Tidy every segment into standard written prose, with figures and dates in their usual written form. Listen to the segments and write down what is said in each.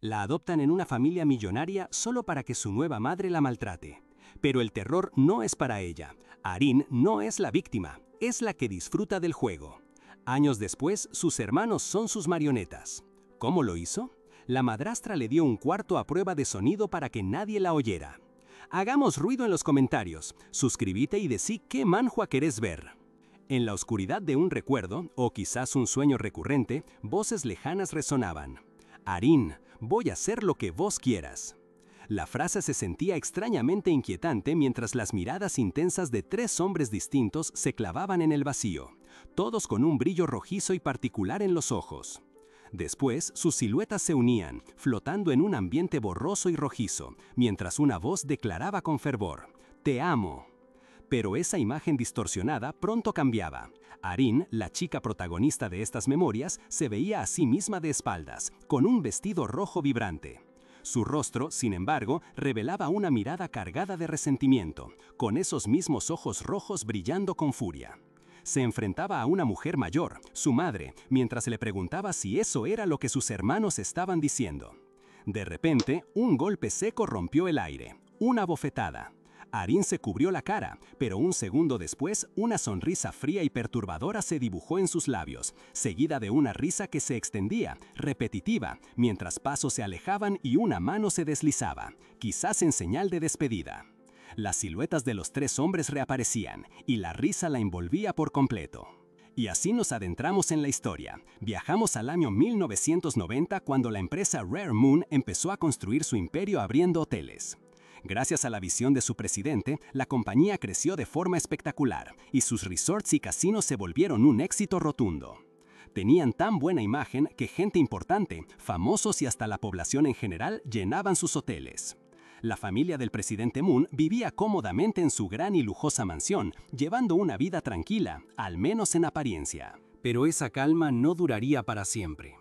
La adoptan en una familia millonaria solo para que su nueva madre la maltrate. Pero el terror no es para ella. Arin no es la víctima, es la que disfruta del juego. Años después, sus hermanos son sus marionetas. ¿Cómo lo hizo? La madrastra le dio un cuarto a prueba de sonido para que nadie la oyera. Hagamos ruido en los comentarios, suscríbete y decí qué manhua querés ver. En la oscuridad de un recuerdo, o quizás un sueño recurrente, voces lejanas resonaban. Arin, voy a hacer lo que vos quieras. La frase se sentía extrañamente inquietante mientras las miradas intensas de 3 hombres distintos se clavaban en el vacío, todos con un brillo rojizo y particular en los ojos. Después, sus siluetas se unían, flotando en un ambiente borroso y rojizo, mientras una voz declaraba con fervor: «Te amo». Pero esa imagen distorsionada pronto cambiaba. Arin, la chica protagonista de estas memorias, se veía a sí misma de espaldas, con un vestido rojo vibrante. Su rostro, sin embargo, revelaba una mirada cargada de resentimiento, con esos mismos ojos rojos brillando con furia. Se enfrentaba a una mujer mayor, su madre, mientras le preguntaba si eso era lo que sus hermanos estaban diciendo. De repente, un golpe seco rompió el aire, una bofetada. Arin se cubrió la cara, pero un segundo después, una sonrisa fría y perturbadora se dibujó en sus labios, seguida de una risa que se extendía, repetitiva, mientras pasos se alejaban y una mano se deslizaba, quizás en señal de despedida. Las siluetas de los 3 hombres reaparecían, y la risa la envolvía por completo. Y así nos adentramos en la historia. Viajamos al año 1990 cuando la empresa Rare Moon empezó a construir su imperio abriendo hoteles. Gracias a la visión de su presidente, la compañía creció de forma espectacular y sus resorts y casinos se volvieron un éxito rotundo. Tenían tan buena imagen que gente importante, famosos y hasta la población en general llenaban sus hoteles. La familia del presidente Moon vivía cómodamente en su gran y lujosa mansión, llevando una vida tranquila, al menos en apariencia. Pero esa calma no duraría para siempre.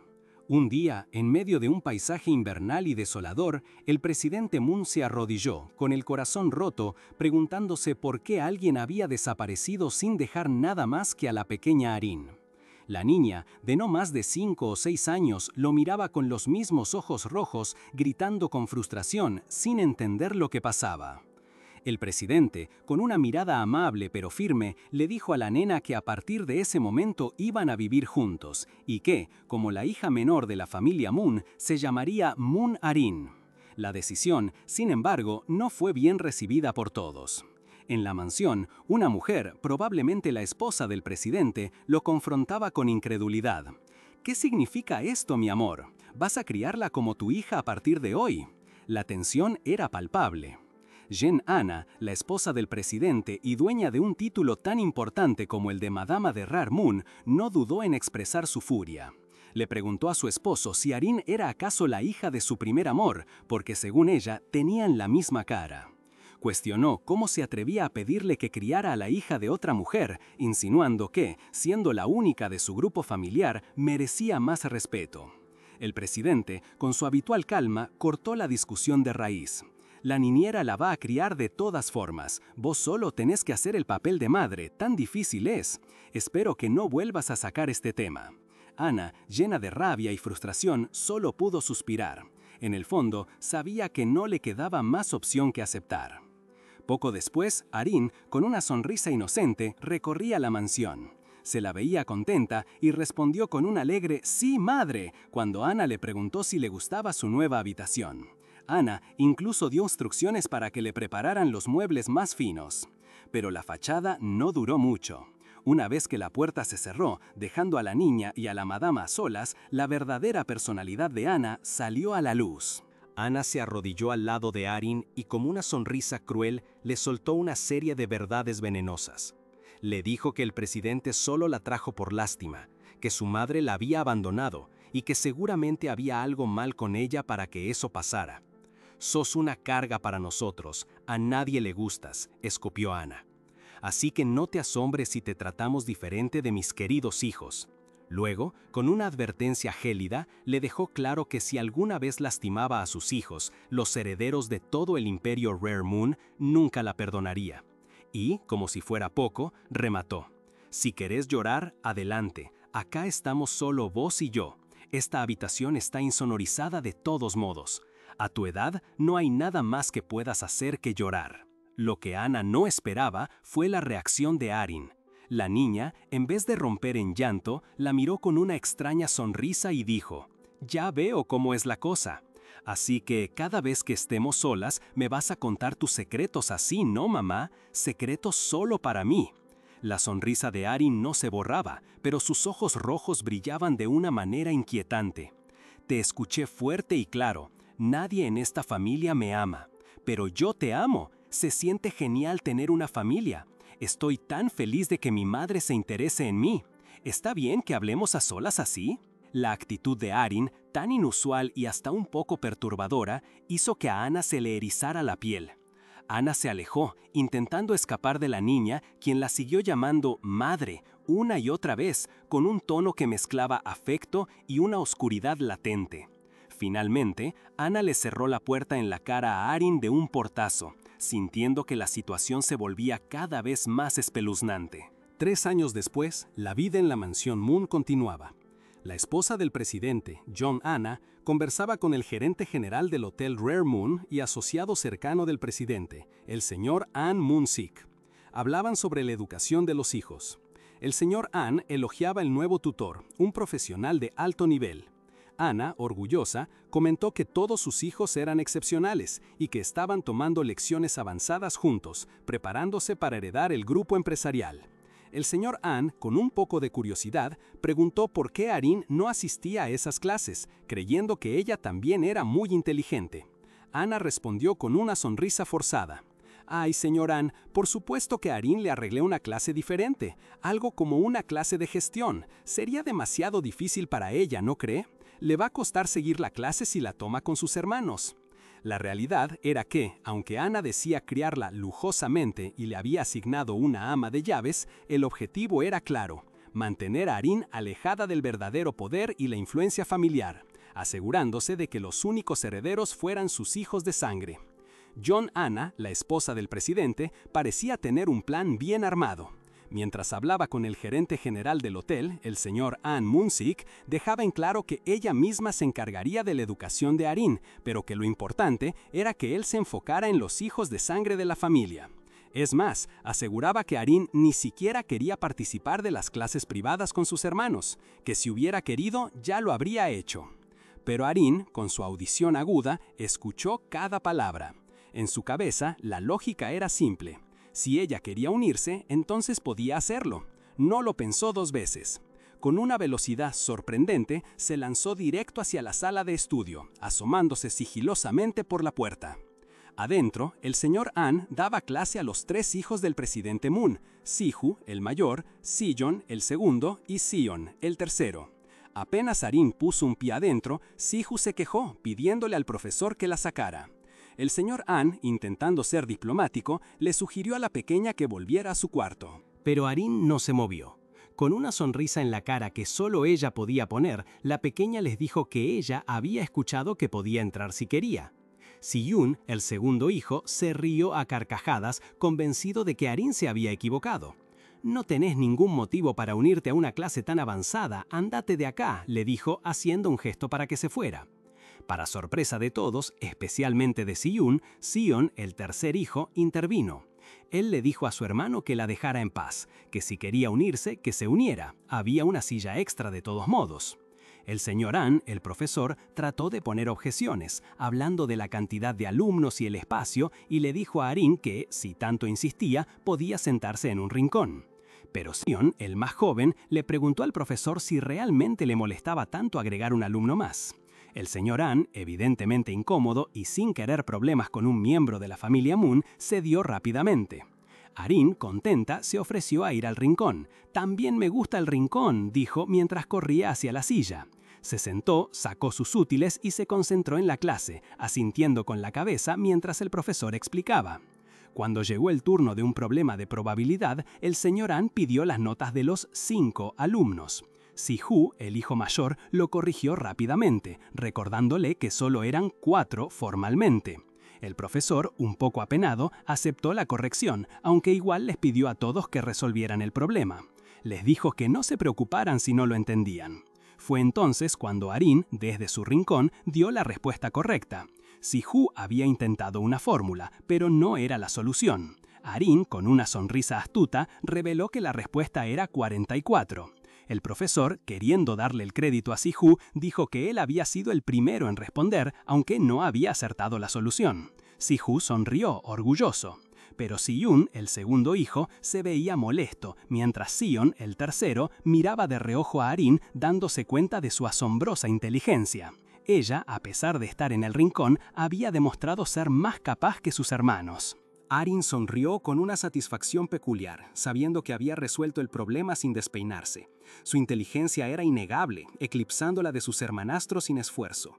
Un día, en medio de un paisaje invernal y desolador, el presidente Moon se arrodilló, con el corazón roto, preguntándose por qué alguien había desaparecido sin dejar nada más que a la pequeña Arin. La niña, de no más de 5 o 6 años, lo miraba con los mismos ojos rojos, gritando con frustración, sin entender lo que pasaba. El presidente, con una mirada amable pero firme, le dijo a la nena que a partir de ese momento iban a vivir juntos, y que, como la hija menor de la familia Moon, se llamaría Moon Arin. La decisión, sin embargo, no fue bien recibida por todos. En la mansión, una mujer, probablemente la esposa del presidente, lo confrontaba con incredulidad. ¿Qué significa esto, mi amor? ¿Vas a criarla como tu hija a partir de hoy? La tensión era palpable. Jen Anna, la esposa del presidente y dueña de un título tan importante como el de Madama de Rare Moon, no dudó en expresar su furia. Le preguntó a su esposo si Arin era acaso la hija de su primer amor, porque según ella, tenían la misma cara. Cuestionó cómo se atrevía a pedirle que criara a la hija de otra mujer, insinuando que, siendo la única de su grupo familiar, merecía más respeto. El presidente, con su habitual calma, cortó la discusión de raíz. La niñera la va a criar de todas formas. Vos solo tenés que hacer el papel de madre, tan difícil es. Espero que no vuelvas a sacar este tema. Ana, llena de rabia y frustración, solo pudo suspirar. En el fondo, sabía que no le quedaba más opción que aceptar. Poco después, Arin, con una sonrisa inocente, recorría la mansión. Se la veía contenta y respondió con un alegre «Sí, madre», cuando Ana le preguntó si le gustaba su nueva habitación. Ana incluso dio instrucciones para que le prepararan los muebles más finos. Pero la fachada no duró mucho. Una vez que la puerta se cerró, dejando a la niña y a la madama a solas, la verdadera personalidad de Ana salió a la luz. Ana se arrodilló al lado de Arin y con una sonrisa cruel le soltó una serie de verdades venenosas. Le dijo que el presidente solo la trajo por lástima, que su madre la había abandonado y que seguramente había algo mal con ella para que eso pasara. «Sos una carga para nosotros, a nadie le gustas», escupió Ana. «Así que no te asombres si te tratamos diferente de mis queridos hijos». Luego, con una advertencia gélida, le dejó claro que si alguna vez lastimaba a sus hijos, los herederos de todo el imperio Rare Moon, nunca la perdonaría. Y, como si fuera poco, remató: «Si querés llorar, adelante, acá estamos solo vos y yo. Esta habitación está insonorizada de todos modos. A tu edad no hay nada más que puedas hacer que llorar. Lo que Anna no esperaba fue la reacción de Arin. La niña, en vez de romper en llanto, la miró con una extraña sonrisa y dijo: «Ya veo cómo es la cosa. Así que cada vez que estemos solas me vas a contar tus secretos así, ¿no, mamá? Secretos solo para mí». La sonrisa de Arin no se borraba, pero sus ojos rojos brillaban de una manera inquietante. «Te escuché fuerte y claro. Nadie en esta familia me ama. Pero yo te amo. Se siente genial tener una familia. Estoy tan feliz de que mi madre se interese en mí. ¿Está bien que hablemos a solas así?». La actitud de Arin, tan inusual y hasta un poco perturbadora, hizo que a Anna se le erizara la piel. Anna se alejó, intentando escapar de la niña, quien la siguió llamando madre una y otra vez, con un tono que mezclaba afecto y una oscuridad latente. Finalmente, Anna le cerró la puerta en la cara a Arin de un portazo, sintiendo que la situación se volvía cada vez más espeluznante. 3 años después, la vida en la mansión Moon continuaba. La esposa del presidente, John Anna, conversaba con el gerente general del Hotel Rare Moon y asociado cercano del presidente, el señor An Moon-sik. Hablaban sobre la educación de los hijos. El señor An elogiaba el nuevo tutor, un profesional de alto nivel. Anna, orgullosa, comentó que todos sus hijos eran excepcionales y que estaban tomando lecciones avanzadas juntos, preparándose para heredar el grupo empresarial. El señor An, con un poco de curiosidad, preguntó por qué Arin no asistía a esas clases, creyendo que ella también era muy inteligente. Anna respondió con una sonrisa forzada: «Ay, señor An, por supuesto que a Arin le arreglé una clase diferente, algo como una clase de gestión. Sería demasiado difícil para ella, ¿no cree? Le va a costar seguir la clase si la toma con sus hermanos». La realidad era que, aunque Anna decía criarla lujosamente y le había asignado una ama de llaves, el objetivo era claro: mantener a Arin alejada del verdadero poder y la influencia familiar, asegurándose de que los únicos herederos fueran sus hijos de sangre. John Anna, la esposa del presidente, parecía tener un plan bien armado. Mientras hablaba con el gerente general del hotel, el señor An Moon-sik, dejaba en claro que ella misma se encargaría de la educación de Arin, pero que lo importante era que él se enfocara en los hijos de sangre de la familia. Es más, aseguraba que Arin ni siquiera quería participar de las clases privadas con sus hermanos, que si hubiera querido ya lo habría hecho. Pero Arin, con su audición aguda, escuchó cada palabra. En su cabeza, la lógica era simple. Si ella quería unirse, entonces podía hacerlo. No lo pensó 2 veces. Con una velocidad sorprendente, se lanzó directo hacia la sala de estudio, asomándose sigilosamente por la puerta. Adentro, el señor An daba clase a los 3 hijos del presidente Moon: Sihu, el mayor, Sillon, el segundo, y Sion, el tercero. Apenas Arin puso un pie adentro, Sihu se quejó, pidiéndole al profesor que la sacara. El señor An, intentando ser diplomático, le sugirió a la pequeña que volviera a su cuarto. Pero Arin no se movió. Con una sonrisa en la cara que solo ella podía poner, la pequeña les dijo que ella había escuchado que podía entrar si quería. Si-yun, el segundo hijo, se rió a carcajadas, convencido de que Arin se había equivocado. «No tenés ningún motivo para unirte a una clase tan avanzada, andate de acá», le dijo, haciendo un gesto para que se fuera. Para sorpresa de todos, especialmente de Si-yun, Sion, el tercer hijo, intervino. Él le dijo a su hermano que la dejara en paz, que si quería unirse, que se uniera. Había una silla extra de todos modos. El señor An, el profesor, trató de poner objeciones, hablando de la cantidad de alumnos y el espacio, y le dijo a Arin que, si tanto insistía, podía sentarse en un rincón. Pero Sion, el más joven, le preguntó al profesor si realmente le molestaba tanto agregar un alumno más. El señor An, evidentemente incómodo y sin querer problemas con un miembro de la familia Moon, cedió rápidamente. Arin, contenta, se ofreció a ir al rincón. «También me gusta el rincón», dijo mientras corría hacia la silla. Se sentó, sacó sus útiles y se concentró en la clase, asintiendo con la cabeza mientras el profesor explicaba. Cuando llegó el turno de un problema de probabilidad, el señor An pidió las notas de los 5 alumnos. Si-hu, el hijo mayor, lo corrigió rápidamente, recordándole que solo eran 4 formalmente. El profesor, un poco apenado, aceptó la corrección, aunque igual les pidió a todos que resolvieran el problema. Les dijo que no se preocuparan si no lo entendían. Fue entonces cuando Arin, desde su rincón, dio la respuesta correcta. Si-Ju había intentado una fórmula, pero no era la solución. Arin, con una sonrisa astuta, reveló que la respuesta era 44. El profesor, queriendo darle el crédito a Si-Ju, dijo que él había sido el primero en responder, aunque no había acertado la solución. Si-Ju sonrió, orgulloso. Pero Si-Yun, el segundo hijo, se veía molesto, mientras Sion, el tercero, miraba de reojo a Arin, dándose cuenta de su asombrosa inteligencia. Ella, a pesar de estar en el rincón, había demostrado ser más capaz que sus hermanos. Arin sonrió con una satisfacción peculiar, sabiendo que había resuelto el problema sin despeinarse. Su inteligencia era innegable, eclipsando la de sus hermanastros sin esfuerzo.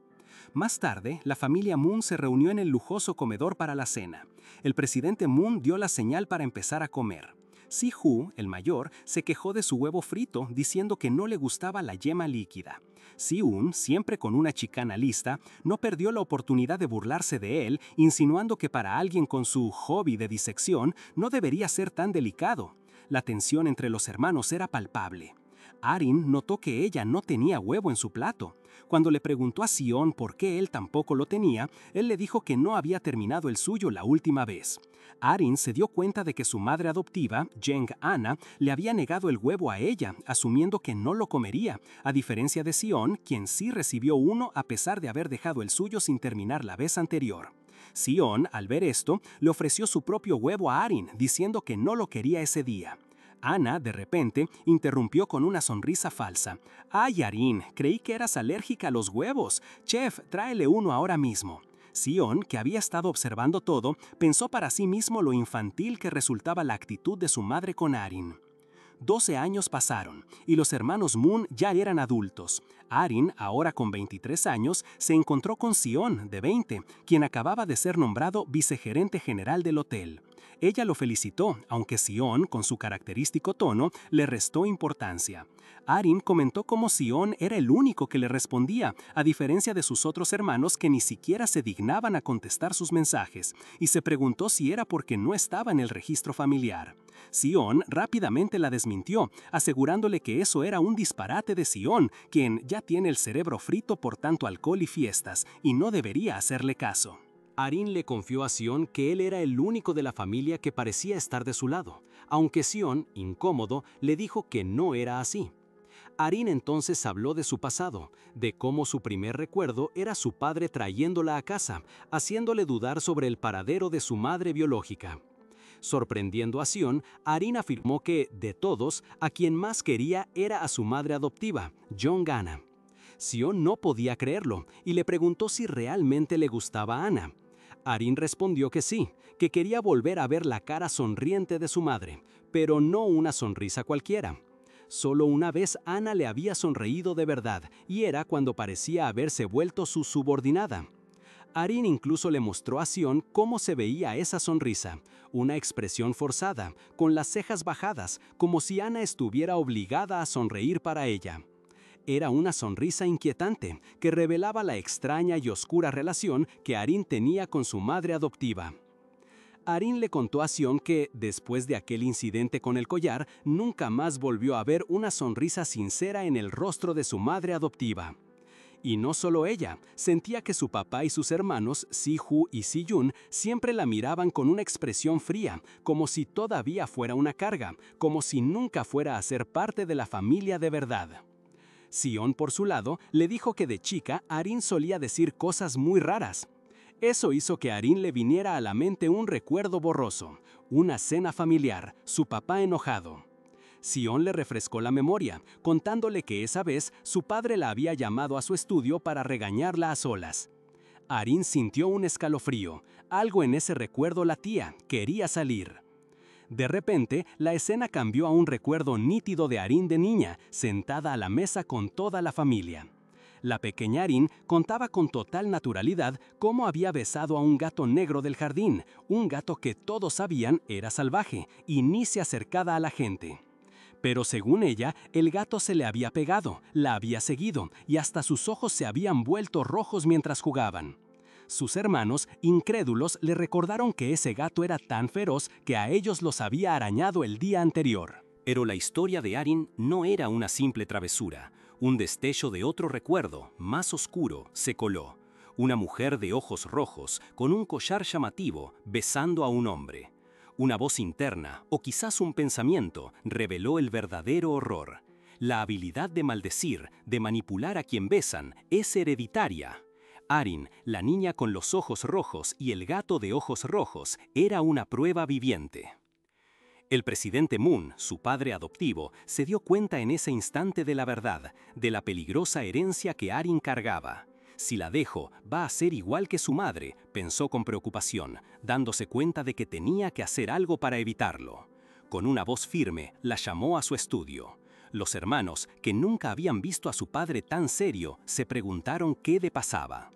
Más tarde, la familia Moon se reunió en el lujoso comedor para la cena. El presidente Moon dio la señal para empezar a comer. Si-Ju, el mayor, se quejó de su huevo frito, diciendo que no le gustaba la yema líquida. Si-Un, siempre con una chicana lista, no perdió la oportunidad de burlarse de él, insinuando que para alguien con su hobby de disección no debería ser tan delicado. La tensión entre los hermanos era palpable. Arin notó que ella no tenía huevo en su plato. Cuando le preguntó a Sion por qué él tampoco lo tenía, él le dijo que no había terminado el suyo la última vez. Arin se dio cuenta de que su madre adoptiva, Jeng Anna, le había negado el huevo a ella, asumiendo que no lo comería, a diferencia de Sion, quien sí recibió uno a pesar de haber dejado el suyo sin terminar la vez anterior. Sion, al ver esto, le ofreció su propio huevo a Arin, diciendo que no lo quería ese día. Ana, de repente, interrumpió con una sonrisa falsa. «¡Ay, Arin! Creí que eras alérgica a los huevos. Chef, tráele uno ahora mismo». Sion, que había estado observando todo, pensó para sí mismo lo infantil que resultaba la actitud de su madre con Arin. 12 años pasaron, y los hermanos Moon ya eran adultos. Arin, ahora con 23 años, se encontró con Sion, de 20, quien acababa de ser nombrado vicegerente general del hotel. Ella lo felicitó, aunque Sion, con su característico tono, le restó importancia. Arin comentó cómo Sion era el único que le respondía, a diferencia de sus otros hermanos que ni siquiera se dignaban a contestar sus mensajes, y se preguntó si era porque no estaba en el registro familiar. Sion rápidamente la desmintió, asegurándole que eso era un disparate de Sion, quien ya tiene el cerebro frito por tanto alcohol y fiestas, y no debería hacerle caso. Arin le confió a Sion que él era el único de la familia que parecía estar de su lado, aunque Sion, incómodo, le dijo que no era así. Arin entonces habló de su pasado, de cómo su primer recuerdo era su padre trayéndola a casa, haciéndole dudar sobre el paradero de su madre biológica. Sorprendiendo a Sion, Arin afirmó que, de todos, a quien más quería era a su madre adoptiva, Jong-Anna. Sion no podía creerlo y le preguntó si realmente le gustaba a Anna. Arin respondió que sí, que quería volver a ver la cara sonriente de su madre, pero no una sonrisa cualquiera. Solo una vez Anna le había sonreído de verdad, y era cuando parecía haberse vuelto su subordinada. Arin incluso le mostró a Sion cómo se veía esa sonrisa, una expresión forzada, con las cejas bajadas, como si Anna estuviera obligada a sonreír para ella. Era una sonrisa inquietante que revelaba la extraña y oscura relación que Arin tenía con su madre adoptiva. Arin le contó a Sion que, después de aquel incidente con el collar, nunca más volvió a ver una sonrisa sincera en el rostro de su madre adoptiva. Y no solo ella, sentía que su papá y sus hermanos, Si-Ju y Si-Yun, siempre la miraban con una expresión fría, como si todavía fuera una carga, como si nunca fuera a ser parte de la familia de verdad. Sion, por su lado, le dijo que de chica Arin solía decir cosas muy raras. Eso hizo que a Arin le viniera a la mente un recuerdo borroso, una cena familiar, su papá enojado. Sion le refrescó la memoria, contándole que esa vez su padre la había llamado a su estudio para regañarla a solas. Arin sintió un escalofrío, algo en ese recuerdo latía, quería salir. De repente, la escena cambió a un recuerdo nítido de Arin de niña, sentada a la mesa con toda la familia. La pequeña Arin contaba con total naturalidad cómo había besado a un gato negro del jardín, un gato que todos sabían era salvaje y ni se acercaba a la gente. Pero según ella, el gato se le había pegado, la había seguido y hasta sus ojos se habían vuelto rojos mientras jugaban. Sus hermanos, incrédulos, le recordaron que ese gato era tan feroz que a ellos los había arañado el día anterior. Pero la historia de Arin no era una simple travesura, Un destello de otro recuerdo, más oscuro, se coló. Una mujer de ojos rojos, con un collar llamativo, besando a un hombre. Una voz interna, o quizás un pensamiento, reveló el verdadero horror. La habilidad de maldecir, de manipular a quien besan, es hereditaria. Arin, la niña con los ojos rojos y el gato de ojos rojos, era una prueba viviente. El presidente Moon, su padre adoptivo, se dio cuenta en ese instante de la verdad, de la peligrosa herencia que Arin cargaba. Si la dejo, va a ser igual que su madre, pensó con preocupación, dándose cuenta de que tenía que hacer algo para evitarlo. Con una voz firme, la llamó a su estudio. Los hermanos, que nunca habían visto a su padre tan serio, se preguntaron qué le pasaba.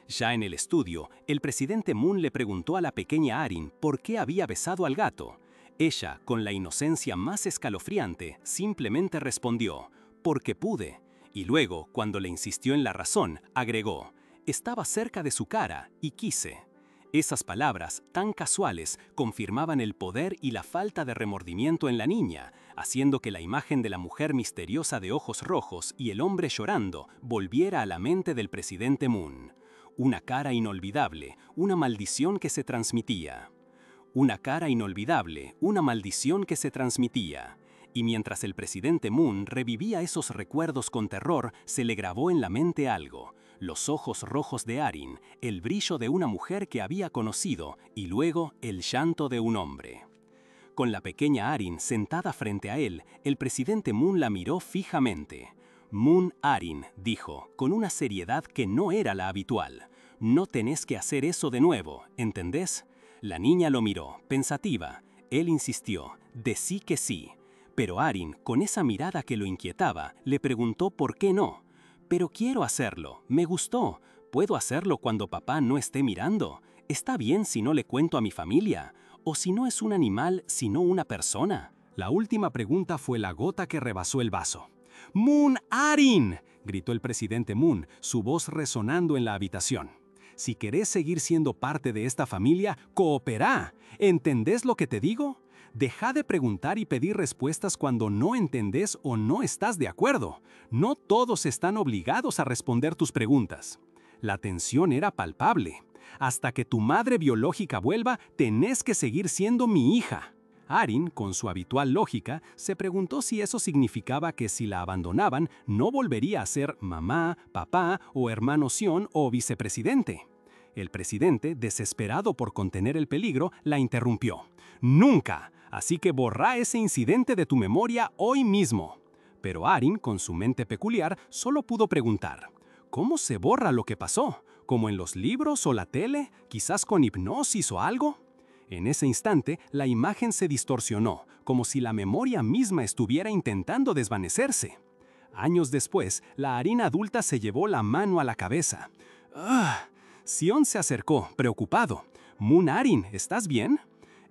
Ya en el estudio, el presidente Moon le preguntó a la pequeña Arin por qué había besado al gato. Ella, con la inocencia más escalofriante, simplemente respondió, «Porque pude». Y luego, cuando le insistió en la razón, agregó, «Estaba cerca de su cara y quise». Esas palabras, tan casuales, confirmaban el poder y la falta de remordimiento en la niña, haciendo que la imagen de la mujer misteriosa de ojos rojos y el hombre llorando volviera a la mente del presidente Moon. Una cara inolvidable, una maldición que se transmitía. Una cara inolvidable, una maldición que se transmitía. Y mientras el presidente Moon revivía esos recuerdos con terror, se le grabó en la mente algo. Los ojos rojos de Arin, el brillo de una mujer que había conocido y luego el llanto de un hombre. Con la pequeña Arin sentada frente a él, el presidente Moon la miró fijamente. «Moon Arin», dijo, con una seriedad que no era la habitual. «No tenés que hacer eso de nuevo, ¿entendés?» La niña lo miró, pensativa. Él insistió, «Decí que sí». Pero Arin, con esa mirada que lo inquietaba, le preguntó por qué no. «Pero quiero hacerlo, me gustó. ¿Puedo hacerlo cuando papá no esté mirando? ¿Está bien si no le cuento a mi familia? ¿O si no es un animal, sino una persona?» La última pregunta fue la gota que rebasó el vaso. «¡Moon Arin!», gritó el presidente Moon, su voz resonando en la habitación. «Si querés seguir siendo parte de esta familia, cooperá. ¿Entendés lo que te digo? Deja de preguntar y pedir respuestas cuando no entendés o no estás de acuerdo. No todos están obligados a responder tus preguntas». La tensión era palpable. «Hasta que tu madre biológica vuelva, tenés que seguir siendo mi hija». Arin, con su habitual lógica, se preguntó si eso significaba que si la abandonaban, no volvería a ser mamá, papá o hermano Sion o vicepresidente. El presidente, desesperado por contener el peligro, la interrumpió. «¡Nunca! Así que borra ese incidente de tu memoria hoy mismo». Pero Arin, con su mente peculiar, solo pudo preguntar, «¿Cómo se borra lo que pasó? ¿Como en los libros o la tele? ¿Quizás con hipnosis o algo?». En ese instante, la imagen se distorsionó, como si la memoria misma estuviera intentando desvanecerse. Años después, la Arin adulta se llevó la mano a la cabeza. «¡Ah!». Sion se acercó, preocupado. «Moon Arin, ¿estás bien?».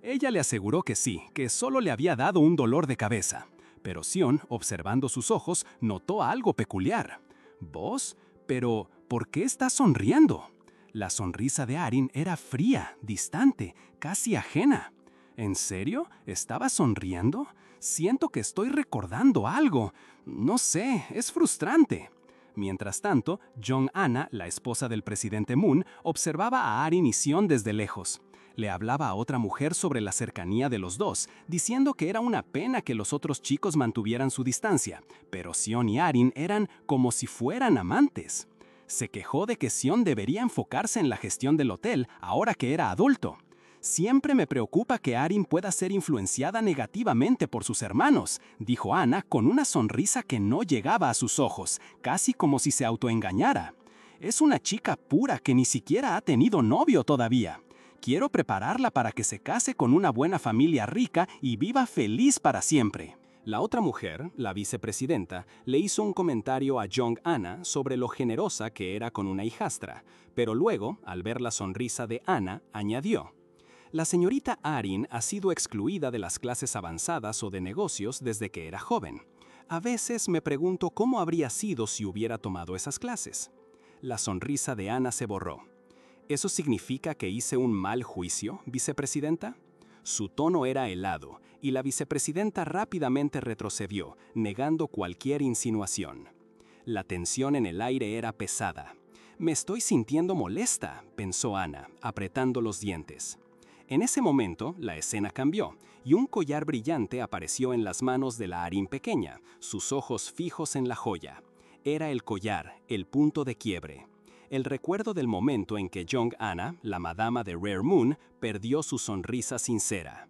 Ella le aseguró que sí, que solo le había dado un dolor de cabeza. Pero Sion, observando sus ojos, notó algo peculiar. «¿Vos? Pero, ¿por qué estás sonriendo?». La sonrisa de Arin era fría, distante, casi ajena. «¿En serio? ¿Estabas sonriendo? Siento que estoy recordando algo. No sé, es frustrante». Mientras tanto, Jong-Anna, la esposa del presidente Moon, observaba a Arin y Sion desde lejos. Le hablaba a otra mujer sobre la cercanía de los dos, diciendo que era una pena que los otros chicos mantuvieran su distancia, pero Sion y Arin eran como si fueran amantes. Se quejó de que Sion debería enfocarse en la gestión del hotel ahora que era adulto. «Siempre me preocupa que Arin pueda ser influenciada negativamente por sus hermanos», dijo Anna con una sonrisa que no llegaba a sus ojos, casi como si se autoengañara. «Es una chica pura que ni siquiera ha tenido novio todavía. Quiero prepararla para que se case con una buena familia rica y viva feliz para siempre». La otra mujer, la vicepresidenta, le hizo un comentario a Jong-Anna sobre lo generosa que era con una hijastra, pero luego, al ver la sonrisa de Anna, añadió: «La señorita Arin ha sido excluida de las clases avanzadas o de negocios desde que era joven. A veces me pregunto cómo habría sido si hubiera tomado esas clases». La sonrisa de Anna se borró. «¿Eso significa que hice un mal juicio, vicepresidenta?». Su tono era helado, y la vicepresidenta rápidamente retrocedió, negando cualquier insinuación. La tensión en el aire era pesada. «Me estoy sintiendo molesta», pensó Anna, apretando los dientes. En ese momento, la escena cambió, y un collar brillante apareció en las manos de la Arin pequeña, sus ojos fijos en la joya. Era el collar, el punto de quiebre. El recuerdo del momento en que Jong-Anna, la madama de Rare Moon, perdió su sonrisa sincera.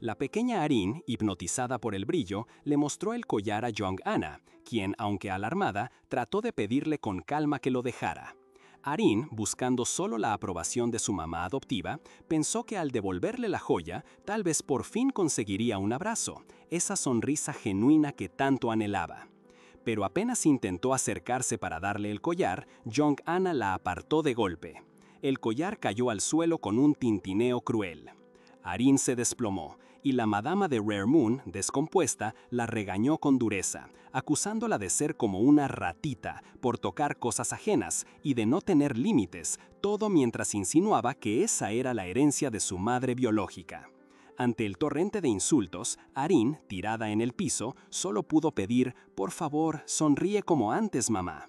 La pequeña Arin, hipnotizada por el brillo, le mostró el collar a Jong-Anna, quien, aunque alarmada, trató de pedirle con calma que lo dejara. Arin, buscando solo la aprobación de su mamá adoptiva, pensó que al devolverle la joya, tal vez por fin conseguiría un abrazo, esa sonrisa genuina que tanto anhelaba. Pero apenas intentó acercarse para darle el collar, Jong-Anna la apartó de golpe. El collar cayó al suelo con un tintineo cruel. Arin se desplomó, y la madama de Rare Moon, descompuesta, la regañó con dureza, acusándola de ser como una ratita por tocar cosas ajenas y de no tener límites, todo mientras insinuaba que esa era la herencia de su madre biológica. Ante el torrente de insultos, Arin, tirada en el piso, solo pudo pedir: «Por favor, sonríe como antes, mamá».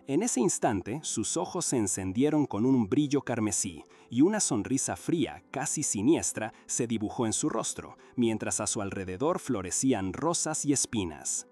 En ese instante, sus ojos se encendieron con un brillo carmesí, y una sonrisa fría, casi siniestra, se dibujó en su rostro, mientras a su alrededor florecían rosas y espinas.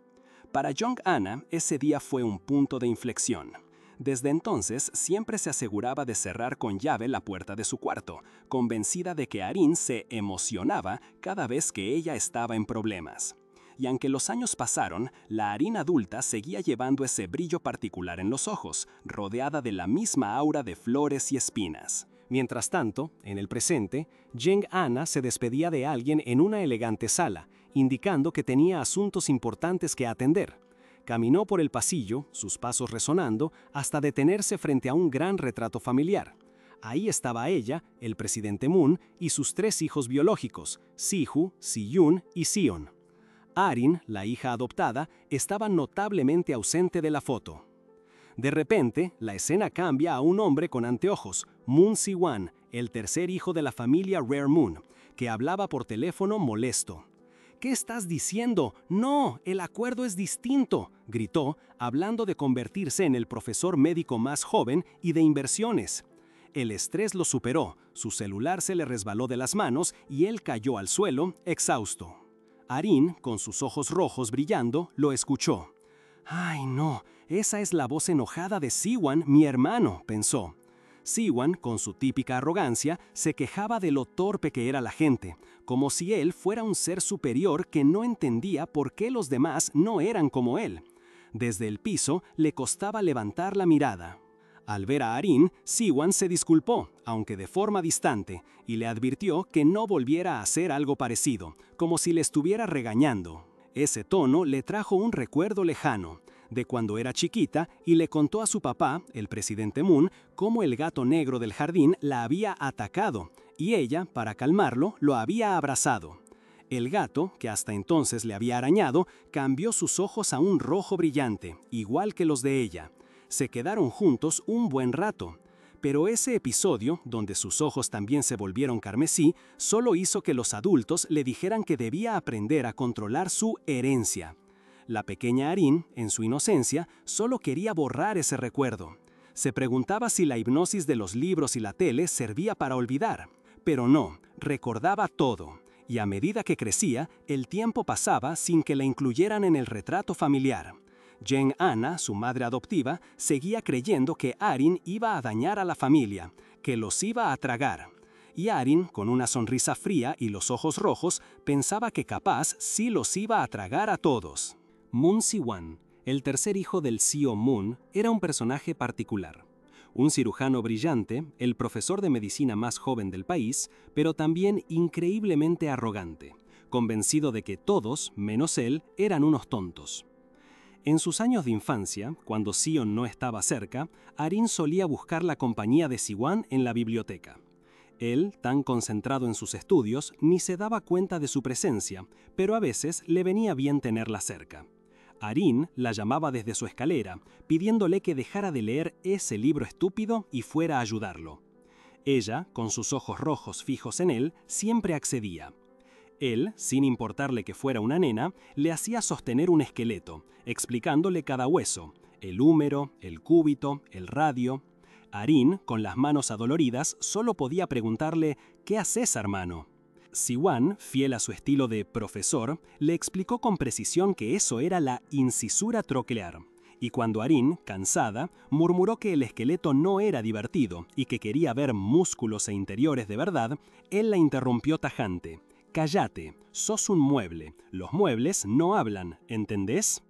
Para Jong-Anna, ese día fue un punto de inflexión. Desde entonces, siempre se aseguraba de cerrar con llave la puerta de su cuarto, convencida de que Arin se emocionaba cada vez que ella estaba en problemas. Y aunque los años pasaron, la Arin adulta seguía llevando ese brillo particular en los ojos, rodeada de la misma aura de flores y espinas. Mientras tanto, en el presente, Jong-Anna se despedía de alguien en una elegante sala, indicando que tenía asuntos importantes que atender. Caminó por el pasillo, sus pasos resonando, hasta detenerse frente a un gran retrato familiar. Ahí estaba ella, el presidente Moon y sus 3 hijos biológicos, Si-Ju, Si-Yun y Sion. Arin, la hija adoptada, estaba notablemente ausente de la foto. De repente, la escena cambia a un hombre con anteojos, Moon Si-Wan, el tercer hijo de la familia Rare Moon, que hablaba por teléfono molesto. «¿Qué estás diciendo? ¡No! ¡El acuerdo es distinto!», gritó, hablando de convertirse en el profesor médico más joven y de inversiones. El estrés lo superó, su celular se le resbaló de las manos y él cayó al suelo, exhausto. Arin, con sus ojos rojos brillando, lo escuchó. «Ay, no, esa es la voz enojada de Si-Wan, mi hermano», pensó. Si-Wan, con su típica arrogancia, se quejaba de lo torpe que era la gente, como si él fuera un ser superior que no entendía por qué los demás no eran como él. Desde el piso le costaba levantar la mirada. Al ver a Arin, Si-Wan se disculpó, aunque de forma distante, y le advirtió que no volviera a hacer algo parecido, como si le estuviera regañando. Ese tono le trajo un recuerdo lejano, de cuando era chiquita, y le contó a su papá, el presidente Moon, cómo el gato negro del jardín la había atacado, y ella, para calmarlo, lo había abrazado. El gato, que hasta entonces le había arañado, cambió sus ojos a un rojo brillante, igual que los de ella. Se quedaron juntos un buen rato. Pero ese episodio, donde sus ojos también se volvieron carmesí, solo hizo que los adultos le dijeran que debía aprender a controlar su herencia. La pequeña Arin, en su inocencia, solo quería borrar ese recuerdo. Se preguntaba si la hipnosis de los libros y la tele servía para olvidar. Pero no, recordaba todo. Y a medida que crecía, el tiempo pasaba sin que la incluyeran en el retrato familiar. Jong-Anna, su madre adoptiva, seguía creyendo que Arin iba a dañar a la familia, que los iba a tragar. Y Arin, con una sonrisa fría y los ojos rojos, pensaba que capaz sí los iba a tragar a todos. Moon Si-Wan, el tercer hijo del CEO Moon, era un personaje particular. Un cirujano brillante, el profesor de medicina más joven del país, pero también increíblemente arrogante, convencido de que todos, menos él, eran unos tontos. En sus años de infancia, cuando Sion no estaba cerca, Arin solía buscar la compañía de Si-Wan en la biblioteca. Él, tan concentrado en sus estudios, ni se daba cuenta de su presencia, pero a veces le venía bien tenerla cerca. Arin la llamaba desde su escalera, pidiéndole que dejara de leer ese libro estúpido y fuera a ayudarlo. Ella, con sus ojos rojos fijos en él, siempre accedía. Él, sin importarle que fuera una nena, le hacía sostener un esqueleto, explicándole cada hueso, el húmero, el cúbito, el radio. Arin, con las manos adoloridas, solo podía preguntarle «¿Qué haces, hermano?». Siwan, fiel a su estilo de profesor, le explicó con precisión que eso era la incisura troclear. Y cuando Arin, cansada, murmuró que el esqueleto no era divertido y que quería ver músculos e interiores de verdad, él la interrumpió tajante. «Cállate, sos un mueble. Los muebles no hablan, ¿entendés?».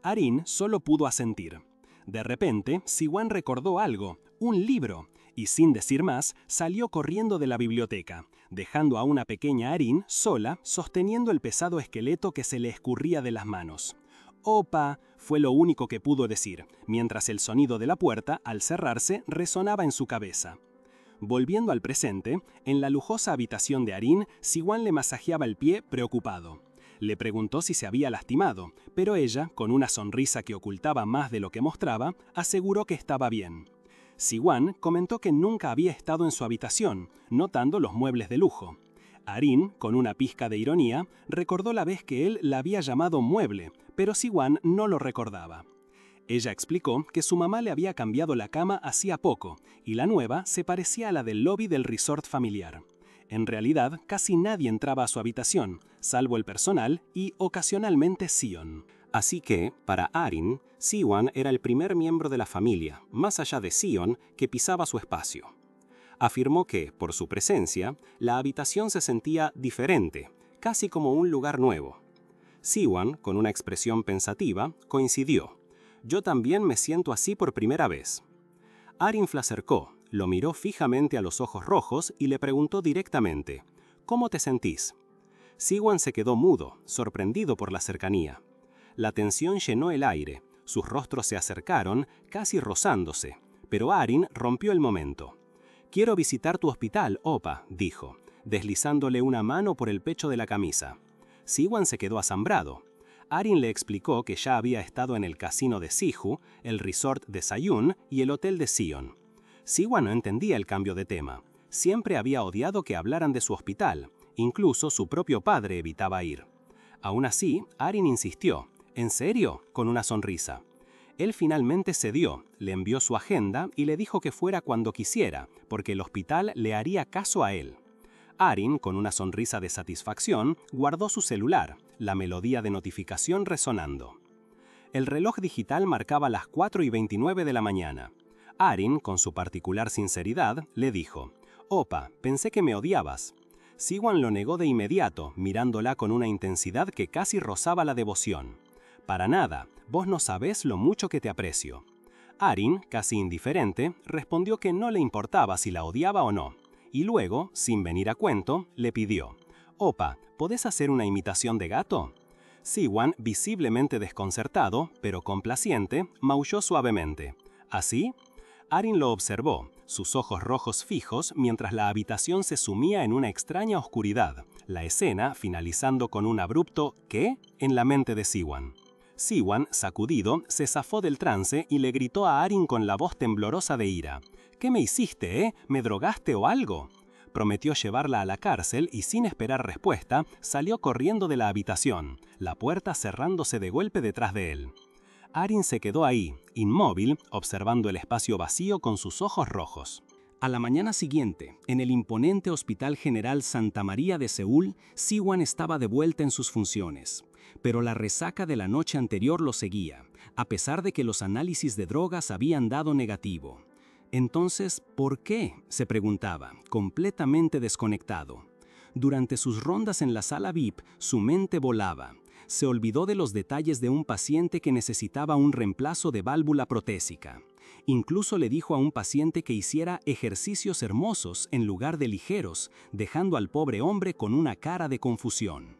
Arin solo pudo asentir. De repente, Siwan recordó algo, un libro, y sin decir más, salió corriendo de la biblioteca, dejando a una pequeña Arin sola, sosteniendo el pesado esqueleto que se le escurría de las manos. «Opa», fue lo único que pudo decir, mientras el sonido de la puerta, al cerrarse, resonaba en su cabeza. Volviendo al presente, en la lujosa habitación de Arin, Siwan le masajeaba el pie preocupado. Le preguntó si se había lastimado, pero ella, con una sonrisa que ocultaba más de lo que mostraba, aseguró que estaba bien. Siwan comentó que nunca había estado en su habitación, notando los muebles de lujo. Arin, con una pizca de ironía, recordó la vez que él la había llamado mueble, pero Siwan no lo recordaba. Ella explicó que su mamá le había cambiado la cama hacía poco, y la nueva se parecía a la del lobby del resort familiar. En realidad, casi nadie entraba a su habitación, salvo el personal y, ocasionalmente, Sion. Así que, para Arin, Siwan era el primer miembro de la familia, más allá de Sion, que pisaba su espacio. Afirmó que, por su presencia, la habitación se sentía diferente, casi como un lugar nuevo. Siwan, con una expresión pensativa, coincidió. «Yo también me siento así por primera vez». Arin se acercó, lo miró fijamente a los ojos rojos y le preguntó directamente, «¿Cómo te sentís?». Siwan se quedó mudo, sorprendido por la cercanía. La tensión llenó el aire, sus rostros se acercaron, casi rozándose, pero Arin rompió el momento. «Quiero visitar tu hospital, Opa», dijo, deslizándole una mano por el pecho de la camisa. Siwan se quedó asombrado. Arin le explicó que ya había estado en el casino de Sihu, el resort de Sayun y el hotel de Sion. Siwan no entendía el cambio de tema. Siempre había odiado que hablaran de su hospital. Incluso su propio padre evitaba ir. Aún así, Arin insistió. «¿En serio?», con una sonrisa. Él finalmente cedió, le envió su agenda y le dijo que fuera cuando quisiera, porque el hospital le haría caso a él. Arin, con una sonrisa de satisfacción, guardó su celular, la melodía de notificación resonando. El reloj digital marcaba las 4:29 de la mañana. Arin, con su particular sinceridad, le dijo, «Opa, pensé que me odiabas». Siwan lo negó de inmediato, mirándola con una intensidad que casi rozaba la devoción. «Para nada, vos no sabés lo mucho que te aprecio». Arin, casi indiferente, respondió que no le importaba si la odiaba o no. Y luego, sin venir a cuento, le pidió, «Opa, ¿podés hacer una imitación de gato?». Siwan, visiblemente desconcertado, pero complaciente, maulló suavemente. «¿Así?». Arin lo observó, sus ojos rojos fijos, mientras la habitación se sumía en una extraña oscuridad, la escena finalizando con un abrupto «¿qué?» en la mente de Siwan. Siwan, sacudido, se zafó del trance y le gritó a Arin con la voz temblorosa de ira. «¿Qué me hiciste, eh? ¿Me drogaste o algo?». Prometió llevarla a la cárcel y sin esperar respuesta, salió corriendo de la habitación, la puerta cerrándose de golpe detrás de él. Arin se quedó ahí, inmóvil, observando el espacio vacío con sus ojos rojos. A la mañana siguiente, en el imponente Hospital General Santa María de Seúl, Siwan estaba de vuelta en sus funciones. Pero la resaca de la noche anterior lo seguía, a pesar de que los análisis de drogas habían dado negativo. Entonces, ¿por qué?, se preguntaba, completamente desconectado. Durante sus rondas en la sala VIP, su mente volaba. Se olvidó de los detalles de un paciente que necesitaba un reemplazo de válvula protésica. Incluso le dijo a un paciente que hiciera ejercicios hermosos en lugar de ligeros, dejando al pobre hombre con una cara de confusión.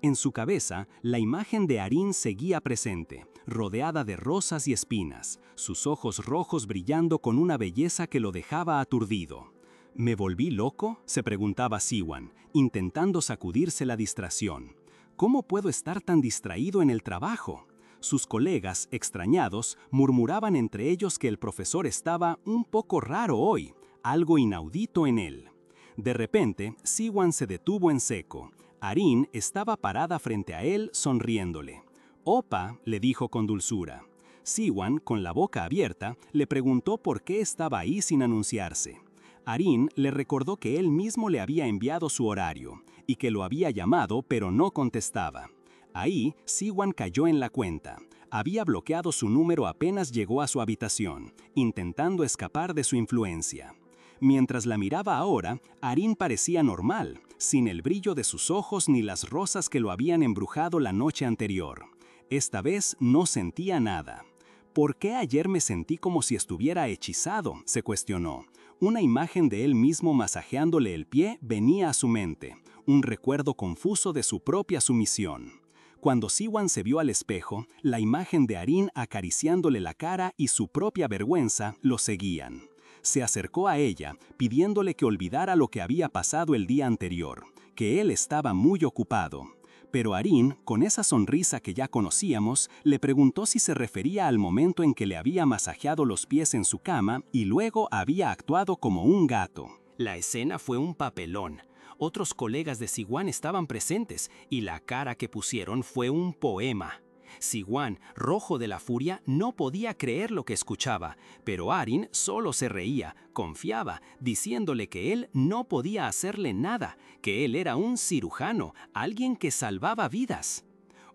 En su cabeza, la imagen de Arin seguía presente, rodeada de rosas y espinas, sus ojos rojos brillando con una belleza que lo dejaba aturdido. ¿Me volví loco?, se preguntaba Siwan, intentando sacudirse la distracción. ¿Cómo puedo estar tan distraído en el trabajo? Sus colegas, extrañados, murmuraban entre ellos que el profesor estaba un poco raro hoy, algo inaudito en él. De repente, Siwan se detuvo en seco. Arin estaba parada frente a él, sonriéndole. «Opa», le dijo con dulzura. Siwan, con la boca abierta, le preguntó por qué estaba ahí sin anunciarse. Arin le recordó que él mismo le había enviado su horario y que lo había llamado pero no contestaba. Ahí, Siwan cayó en la cuenta. Había bloqueado su número apenas llegó a su habitación, intentando escapar de su influencia. Mientras la miraba ahora, Arin parecía normal, sin el brillo de sus ojos ni las rosas que lo habían embrujado la noche anterior. Esta vez no sentía nada. ¿Por qué ayer me sentí como si estuviera hechizado?, se cuestionó. Una imagen de él mismo masajeándole el pie venía a su mente, un recuerdo confuso de su propia sumisión. Cuando Siwan se vio al espejo, la imagen de Arin acariciándole la cara y su propia vergüenza lo seguían. Se acercó a ella, pidiéndole que olvidara lo que había pasado el día anterior, que él estaba muy ocupado. Pero Arin, con esa sonrisa que ya conocíamos, le preguntó si se refería al momento en que le había masajeado los pies en su cama y luego había actuado como un gato. La escena fue un papelón. Otros colegas de Siwan estaban presentes y la cara que pusieron fue un poema. Siwan, rojo de la furia, no podía creer lo que escuchaba, pero Arin solo se reía, confiaba, diciéndole que él no podía hacerle nada, que él era un cirujano, alguien que salvaba vidas.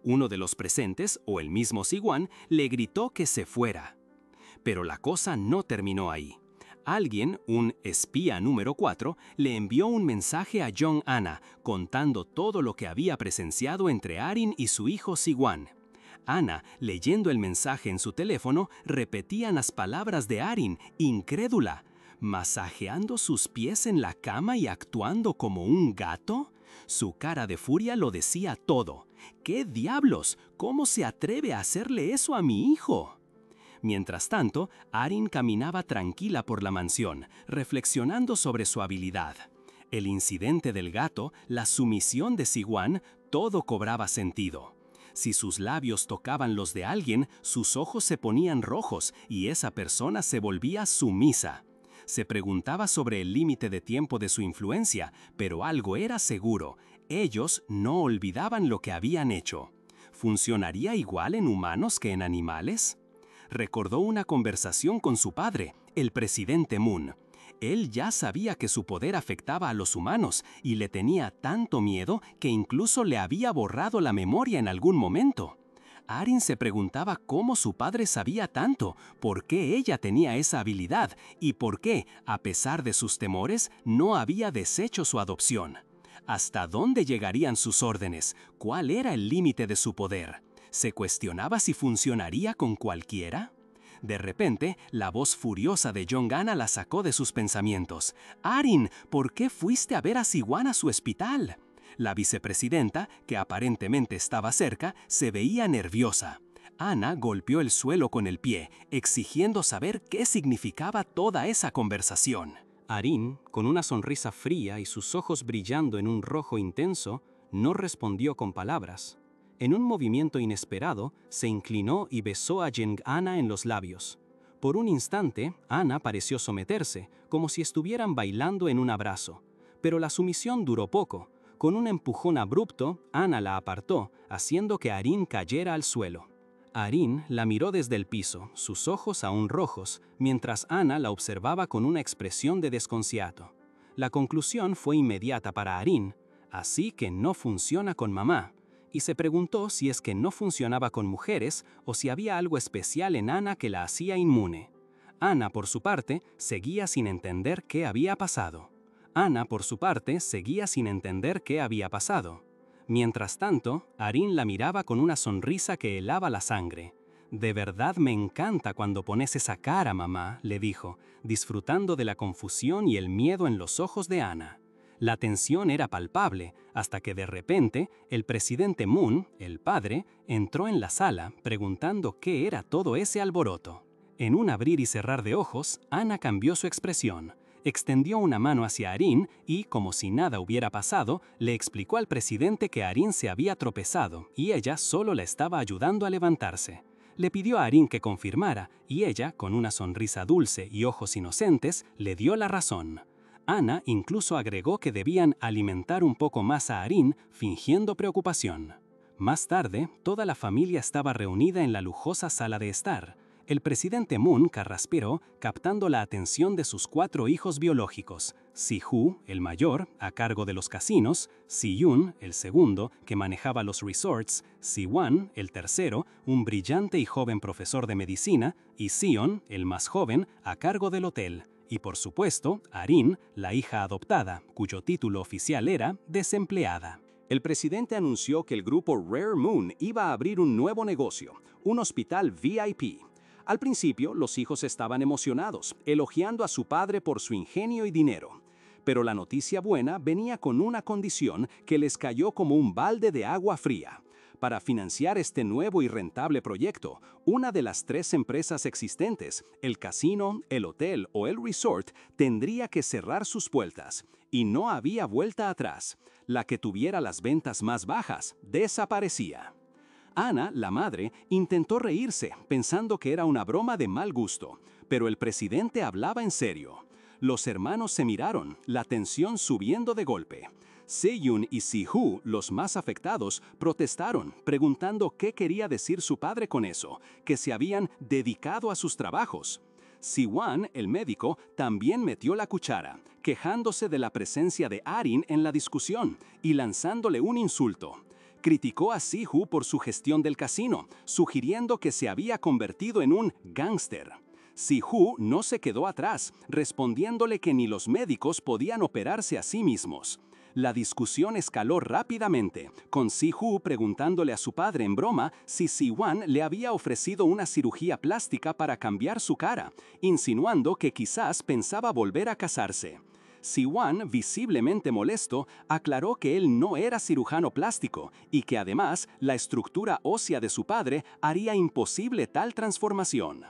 Uno de los presentes, o el mismo Siwan, le gritó que se fuera. Pero la cosa no terminó ahí. Alguien, un espía número 4, le envió un mensaje a Jong-ana contando todo lo que había presenciado entre Arin y su hijo Siwan. Ana, leyendo el mensaje en su teléfono, repetía las palabras de Arin, incrédula. ¿Masajeando sus pies en la cama y actuando como un gato? Su cara de furia lo decía todo. ¿Qué diablos? ¿Cómo se atreve a hacerle eso a mi hijo? Mientras tanto, Arin caminaba tranquila por la mansión, reflexionando sobre su habilidad. El incidente del gato, la sumisión de Siwan, todo cobraba sentido. Si sus labios tocaban los de alguien, sus ojos se ponían rojos y esa persona se volvía sumisa. Se preguntaba sobre el límite de tiempo de su influencia, pero algo era seguro: ellos no olvidaban lo que habían hecho. ¿Funcionaría igual en humanos que en animales? Recordó una conversación con su padre, el presidente Moon. Él ya sabía que su poder afectaba a los humanos y le tenía tanto miedo que incluso le había borrado la memoria en algún momento. Arin se preguntaba cómo su padre sabía tanto, por qué ella tenía esa habilidad y por qué, a pesar de sus temores, no había deshecho su adopción. ¿Hasta dónde llegarían sus órdenes? ¿Cuál era el límite de su poder? ¿Se cuestionaba si funcionaría con cualquiera? De repente, la voz furiosa de Jong-ana la sacó de sus pensamientos. «Arin, ¿por qué fuiste a ver a Siwan a su hospital?» La vicepresidenta, que aparentemente estaba cerca, se veía nerviosa. Ana golpeó el suelo con el pie, exigiendo saber qué significaba toda esa conversación. Arin, con una sonrisa fría y sus ojos brillando en un rojo intenso, no respondió con palabras. En un movimiento inesperado, se inclinó y besó a Jong-ana en los labios. Por un instante, Ana pareció someterse, como si estuvieran bailando en un abrazo. Pero la sumisión duró poco. Con un empujón abrupto, Ana la apartó, haciendo que Arin cayera al suelo. Arin la miró desde el piso, sus ojos aún rojos, mientras Ana la observaba con una expresión de desconcierto. La conclusión fue inmediata para Arin: así que no funciona con mamá. Y se preguntó si es que no funcionaba con mujeres o si había algo especial en Ana que la hacía inmune. Ana, por su parte, seguía sin entender qué había pasado. Mientras tanto, Arin la miraba con una sonrisa que helaba la sangre. «De verdad me encanta cuando pones esa cara, mamá», le dijo, disfrutando de la confusión y el miedo en los ojos de Ana. La tensión era palpable, hasta que de repente el presidente Moon, el padre, entró en la sala preguntando qué era todo ese alboroto. En un abrir y cerrar de ojos, Ana cambió su expresión. Extendió una mano hacia Arin y, como si nada hubiera pasado, le explicó al presidente que Arin se había tropezado y ella solo la estaba ayudando a levantarse. Le pidió a Arin que confirmara y ella, con una sonrisa dulce y ojos inocentes, le dio la razón. Ana incluso agregó que debían alimentar un poco más a Arin, fingiendo preocupación. Más tarde, toda la familia estaba reunida en la lujosa sala de estar. El presidente Moon carraspeó, captando la atención de sus 4 hijos biológicos: Si-hoo, el mayor, a cargo de los casinos; Si-yoon, el segundo, que manejaba los resorts; Si-wan, el tercero, un brillante y joven profesor de medicina; y Sion, el más joven, a cargo del hotel. Y por supuesto, Arin, la hija adoptada, cuyo título oficial era desempleada. El presidente anunció que el grupo Rare Moon iba a abrir un nuevo negocio, un hospital VIP. Al principio, los hijos estaban emocionados, elogiando a su padre por su ingenio y dinero. Pero la noticia buena venía con una condición que les cayó como un balde de agua fría. Para financiar este nuevo y rentable proyecto, una de las 3 empresas existentes, el casino, el hotel o el resort, tendría que cerrar sus puertas. Y no había vuelta atrás. La que tuviera las ventas más bajas desaparecía. Ana, la madre, intentó reírse, pensando que era una broma de mal gusto, pero el presidente hablaba en serio. Los hermanos se miraron, la tensión subiendo de golpe. Se-yoon y Si-hoo, los más afectados, protestaron, preguntando qué quería decir su padre con eso, que se habían dedicado a sus trabajos. Si-wan, el médico, también metió la cuchara, quejándose de la presencia de Arin en la discusión y lanzándole un insulto. Criticó a Si-hoo por su gestión del casino, sugiriendo que se había convertido en un gángster. Si-hoo no se quedó atrás, respondiéndole que ni los médicos podían operarse a sí mismos. La discusión escaló rápidamente, con Si-hoo preguntándole a su padre en broma si Si-wan le había ofrecido una cirugía plástica para cambiar su cara, insinuando que quizás pensaba volver a casarse. Si-wan, visiblemente molesto, aclaró que él no era cirujano plástico y que además la estructura ósea de su padre haría imposible tal transformación.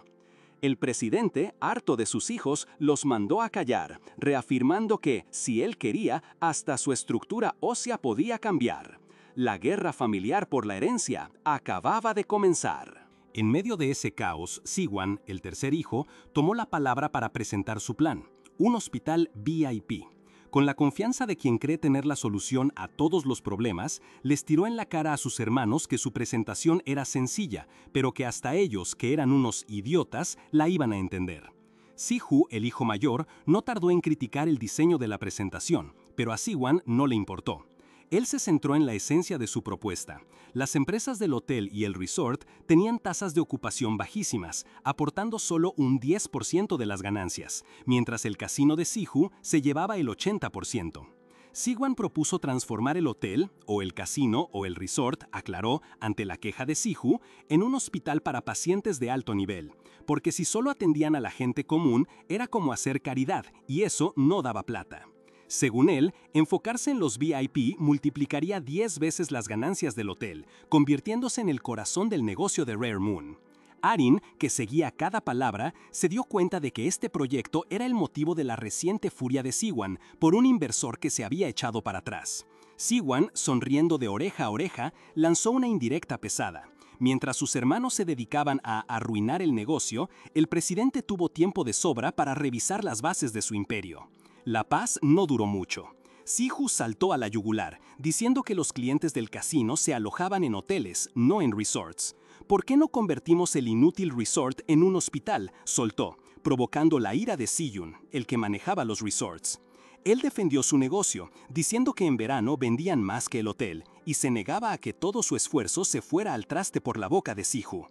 El presidente, harto de sus hijos, los mandó a callar, reafirmando que, si él quería, hasta su estructura ósea podía cambiar. La guerra familiar por la herencia acababa de comenzar. En medio de ese caos, Si-wan, el tercer hijo, tomó la palabra para presentar su plan: un hospital VIP. Con la confianza de quien cree tener la solución a todos los problemas, les tiró en la cara a sus hermanos que su presentación era sencilla, pero que hasta ellos, que eran unos idiotas, la iban a entender. Si-hoo, el hijo mayor, no tardó en criticar el diseño de la presentación, pero a Si-wan no le importó. Él se centró en la esencia de su propuesta. Las empresas del hotel y el resort tenían tasas de ocupación bajísimas, aportando solo un 10% de las ganancias, mientras el casino de Si-hoo se llevaba el 80%. Si-wan propuso transformar el hotel, o el casino, o el resort, aclaró, ante la queja de Si-hoo, en un hospital para pacientes de alto nivel, porque si solo atendían a la gente común, era como hacer caridad, y eso no daba plata. Según él, enfocarse en los VIP multiplicaría 10 veces las ganancias del hotel, convirtiéndose en el corazón del negocio de Rare Moon. Arin, que seguía cada palabra, se dio cuenta de que este proyecto era el motivo de la reciente furia de Si-wan por un inversor que se había echado para atrás. Si-wan, sonriendo de oreja a oreja, lanzó una indirecta pesada. Mientras sus hermanos se dedicaban a arruinar el negocio, el presidente tuvo tiempo de sobra para revisar las bases de su imperio. La paz no duró mucho. Si-hoo saltó a la yugular, diciendo que los clientes del casino se alojaban en hoteles, no en resorts. ¿Por qué no convertimos el inútil resort en un hospital?, soltó, provocando la ira de Si-yoon, el que manejaba los resorts. Él defendió su negocio, diciendo que en verano vendían más que el hotel, y se negaba a que todo su esfuerzo se fuera al traste por la boca de Si-hoo.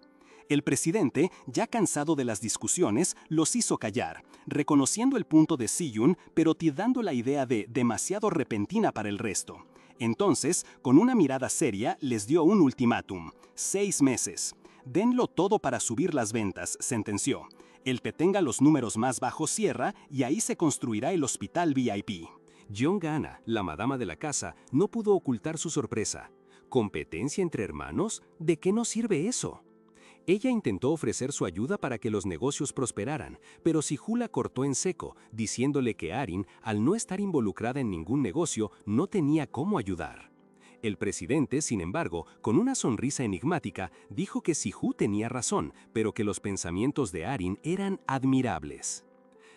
El presidente, ya cansado de las discusiones, los hizo callar, reconociendo el punto de Si-yoon, pero tirando la idea de demasiado repentina para el resto. Entonces, con una mirada seria, les dio un ultimátum: 6 meses. Denlo todo para subir las ventas, sentenció. El que tenga los números más bajos cierra y ahí se construirá el hospital VIP. Jong-ana, la madama de la casa, no pudo ocultar su sorpresa. ¿Competencia entre hermanos? ¿De qué nos sirve eso? Ella intentó ofrecer su ayuda para que los negocios prosperaran, pero Si-hoo la cortó en seco, diciéndole que Arin, al no estar involucrada en ningún negocio, no tenía cómo ayudar. El presidente, sin embargo, con una sonrisa enigmática, dijo que Si-hoo tenía razón, pero que los pensamientos de Arin eran admirables.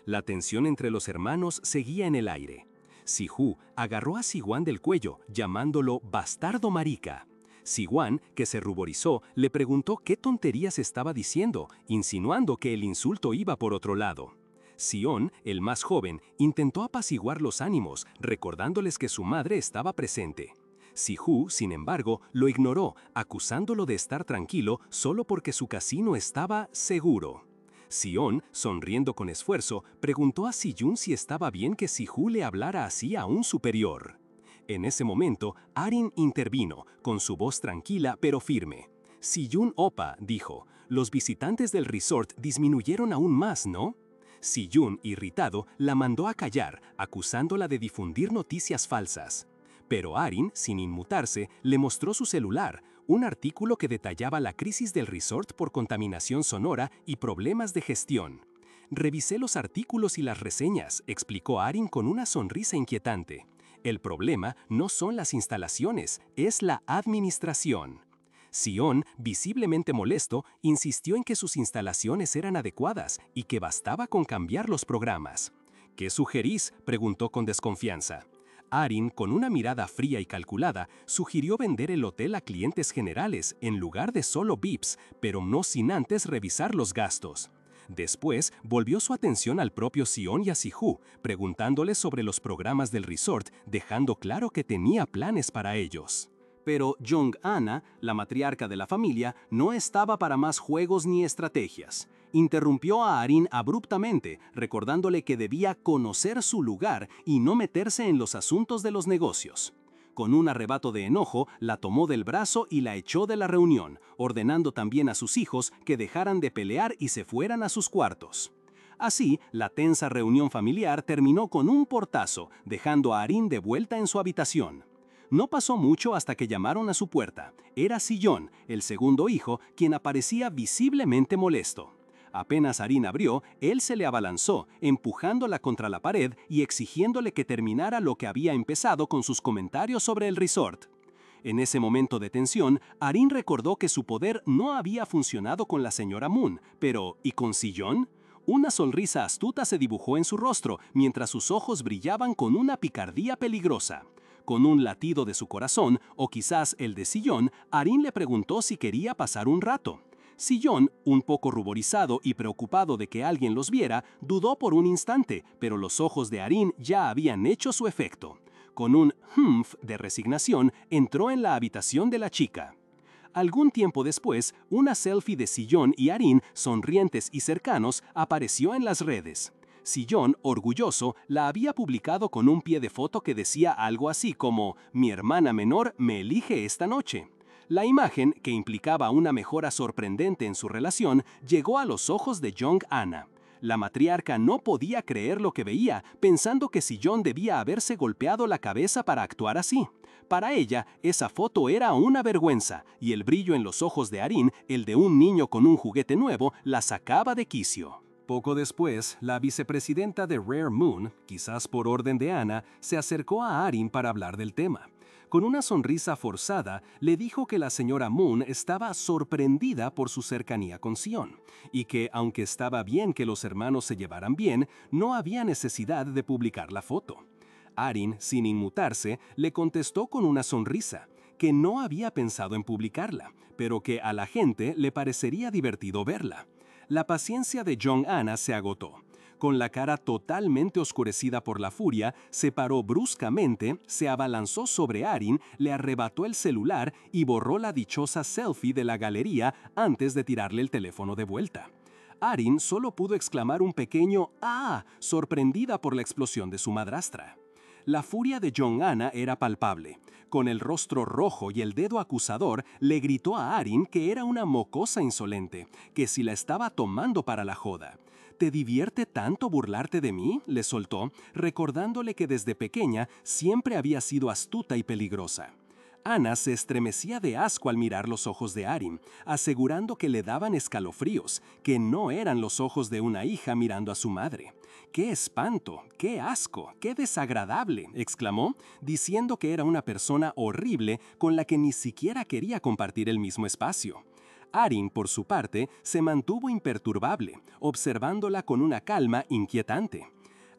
La tensión entre los hermanos seguía en el aire. Si-hoo agarró a Si-wan del cuello, llamándolo bastardo marica. Siwan, que se ruborizó, le preguntó qué tonterías estaba diciendo, insinuando que el insulto iba por otro lado. Sion, el más joven, intentó apaciguar los ánimos, recordándoles que su madre estaba presente. Sihu, sin embargo, lo ignoró, acusándolo de estar tranquilo solo porque su casino estaba seguro. Sion, sonriendo con esfuerzo, preguntó a Siyun si estaba bien que Sihu le hablara así a un superior. En ese momento, Arin intervino, con su voz tranquila pero firme. Siyun Opa, dijo, los visitantes del resort disminuyeron aún más, ¿no? Siyun, irritado, la mandó a callar, acusándola de difundir noticias falsas. Pero Arin, sin inmutarse, le mostró su celular, un artículo que detallaba la crisis del resort por contaminación sonora y problemas de gestión. Revisé los artículos y las reseñas, explicó Arin con una sonrisa inquietante. El problema no son las instalaciones, es la administración. Sion, visiblemente molesto, insistió en que sus instalaciones eran adecuadas y que bastaba con cambiar los programas. ¿Qué sugerís?, preguntó con desconfianza. Arin, con una mirada fría y calculada, sugirió vender el hotel a clientes generales en lugar de solo VIPs, pero no sin antes revisar los gastos. Después, volvió su atención al propio Sion y a Sihu, preguntándoles sobre los programas del resort, dejando claro que tenía planes para ellos. Pero Jong-ana, la matriarca de la familia, no estaba para más juegos ni estrategias. Interrumpió a Arin abruptamente, recordándole que debía conocer su lugar y no meterse en los asuntos de los negocios. Con un arrebato de enojo, la tomó del brazo y la echó de la reunión, ordenando también a sus hijos que dejaran de pelear y se fueran a sus cuartos. Así, la tensa reunión familiar terminó con un portazo, dejando a Arin de vuelta en su habitación. No pasó mucho hasta que llamaron a su puerta. Era Sillón, el segundo hijo, quien aparecía visiblemente molesto. Apenas Arin abrió, él se le abalanzó, empujándola contra la pared y exigiéndole que terminara lo que había empezado con sus comentarios sobre el resort. En ese momento de tensión, Arin recordó que su poder no había funcionado con la señora Moon, pero ¿y con Sillón? Una sonrisa astuta se dibujó en su rostro, mientras sus ojos brillaban con una picardía peligrosa. Con un latido de su corazón, o quizás el de Sillón, Arin le preguntó si quería pasar un rato. Sillón, un poco ruborizado y preocupado de que alguien los viera, dudó por un instante, pero los ojos de Arin ya habían hecho su efecto. Con un humph de resignación, entró en la habitación de la chica. Algún tiempo después, una selfie de Sillón y Arin, sonrientes y cercanos, apareció en las redes. Sillón, orgulloso, la había publicado con un pie de foto que decía algo así como «Mi hermana menor me elige esta noche». La imagen, que implicaba una mejora sorprendente en su relación, llegó a los ojos de Jong-ana. La matriarca no podía creer lo que veía, pensando que Sillón debía haberse golpeado la cabeza para actuar así. Para ella, esa foto era una vergüenza, y el brillo en los ojos de Arin, el de un niño con un juguete nuevo, la sacaba de quicio. Poco después, la vicepresidenta de Rare Moon, quizás por orden de Ana, se acercó a Arin para hablar del tema. Con una sonrisa forzada, le dijo que la señora Moon estaba sorprendida por su cercanía con Sion, y que, aunque estaba bien que los hermanos se llevaran bien, no había necesidad de publicar la foto. Arin, sin inmutarse, le contestó con una sonrisa, que no había pensado en publicarla, pero que a la gente le parecería divertido verla. La paciencia de Jong-ana se agotó. Con la cara totalmente oscurecida por la furia, se paró bruscamente, se abalanzó sobre Arin, le arrebató el celular y borró la dichosa selfie de la galería antes de tirarle el teléfono de vuelta. Arin solo pudo exclamar un pequeño «¡Ah!», sorprendida por la explosión de su madrastra. La furia de Jong-ana era palpable. Con el rostro rojo y el dedo acusador, le gritó a Arin que era una mocosa insolente, que si la estaba tomando para la joda. «¿Te divierte tanto burlarte de mí?», le soltó, recordándole que desde pequeña siempre había sido astuta y peligrosa. Ana se estremecía de asco al mirar los ojos de Arin, asegurando que le daban escalofríos, que no eran los ojos de una hija mirando a su madre. «¡Qué espanto! ¡Qué asco! ¡Qué desagradable!», exclamó, diciendo que era una persona horrible con la que ni siquiera quería compartir el mismo espacio. Arin, por su parte, se mantuvo imperturbable, observándola con una calma inquietante.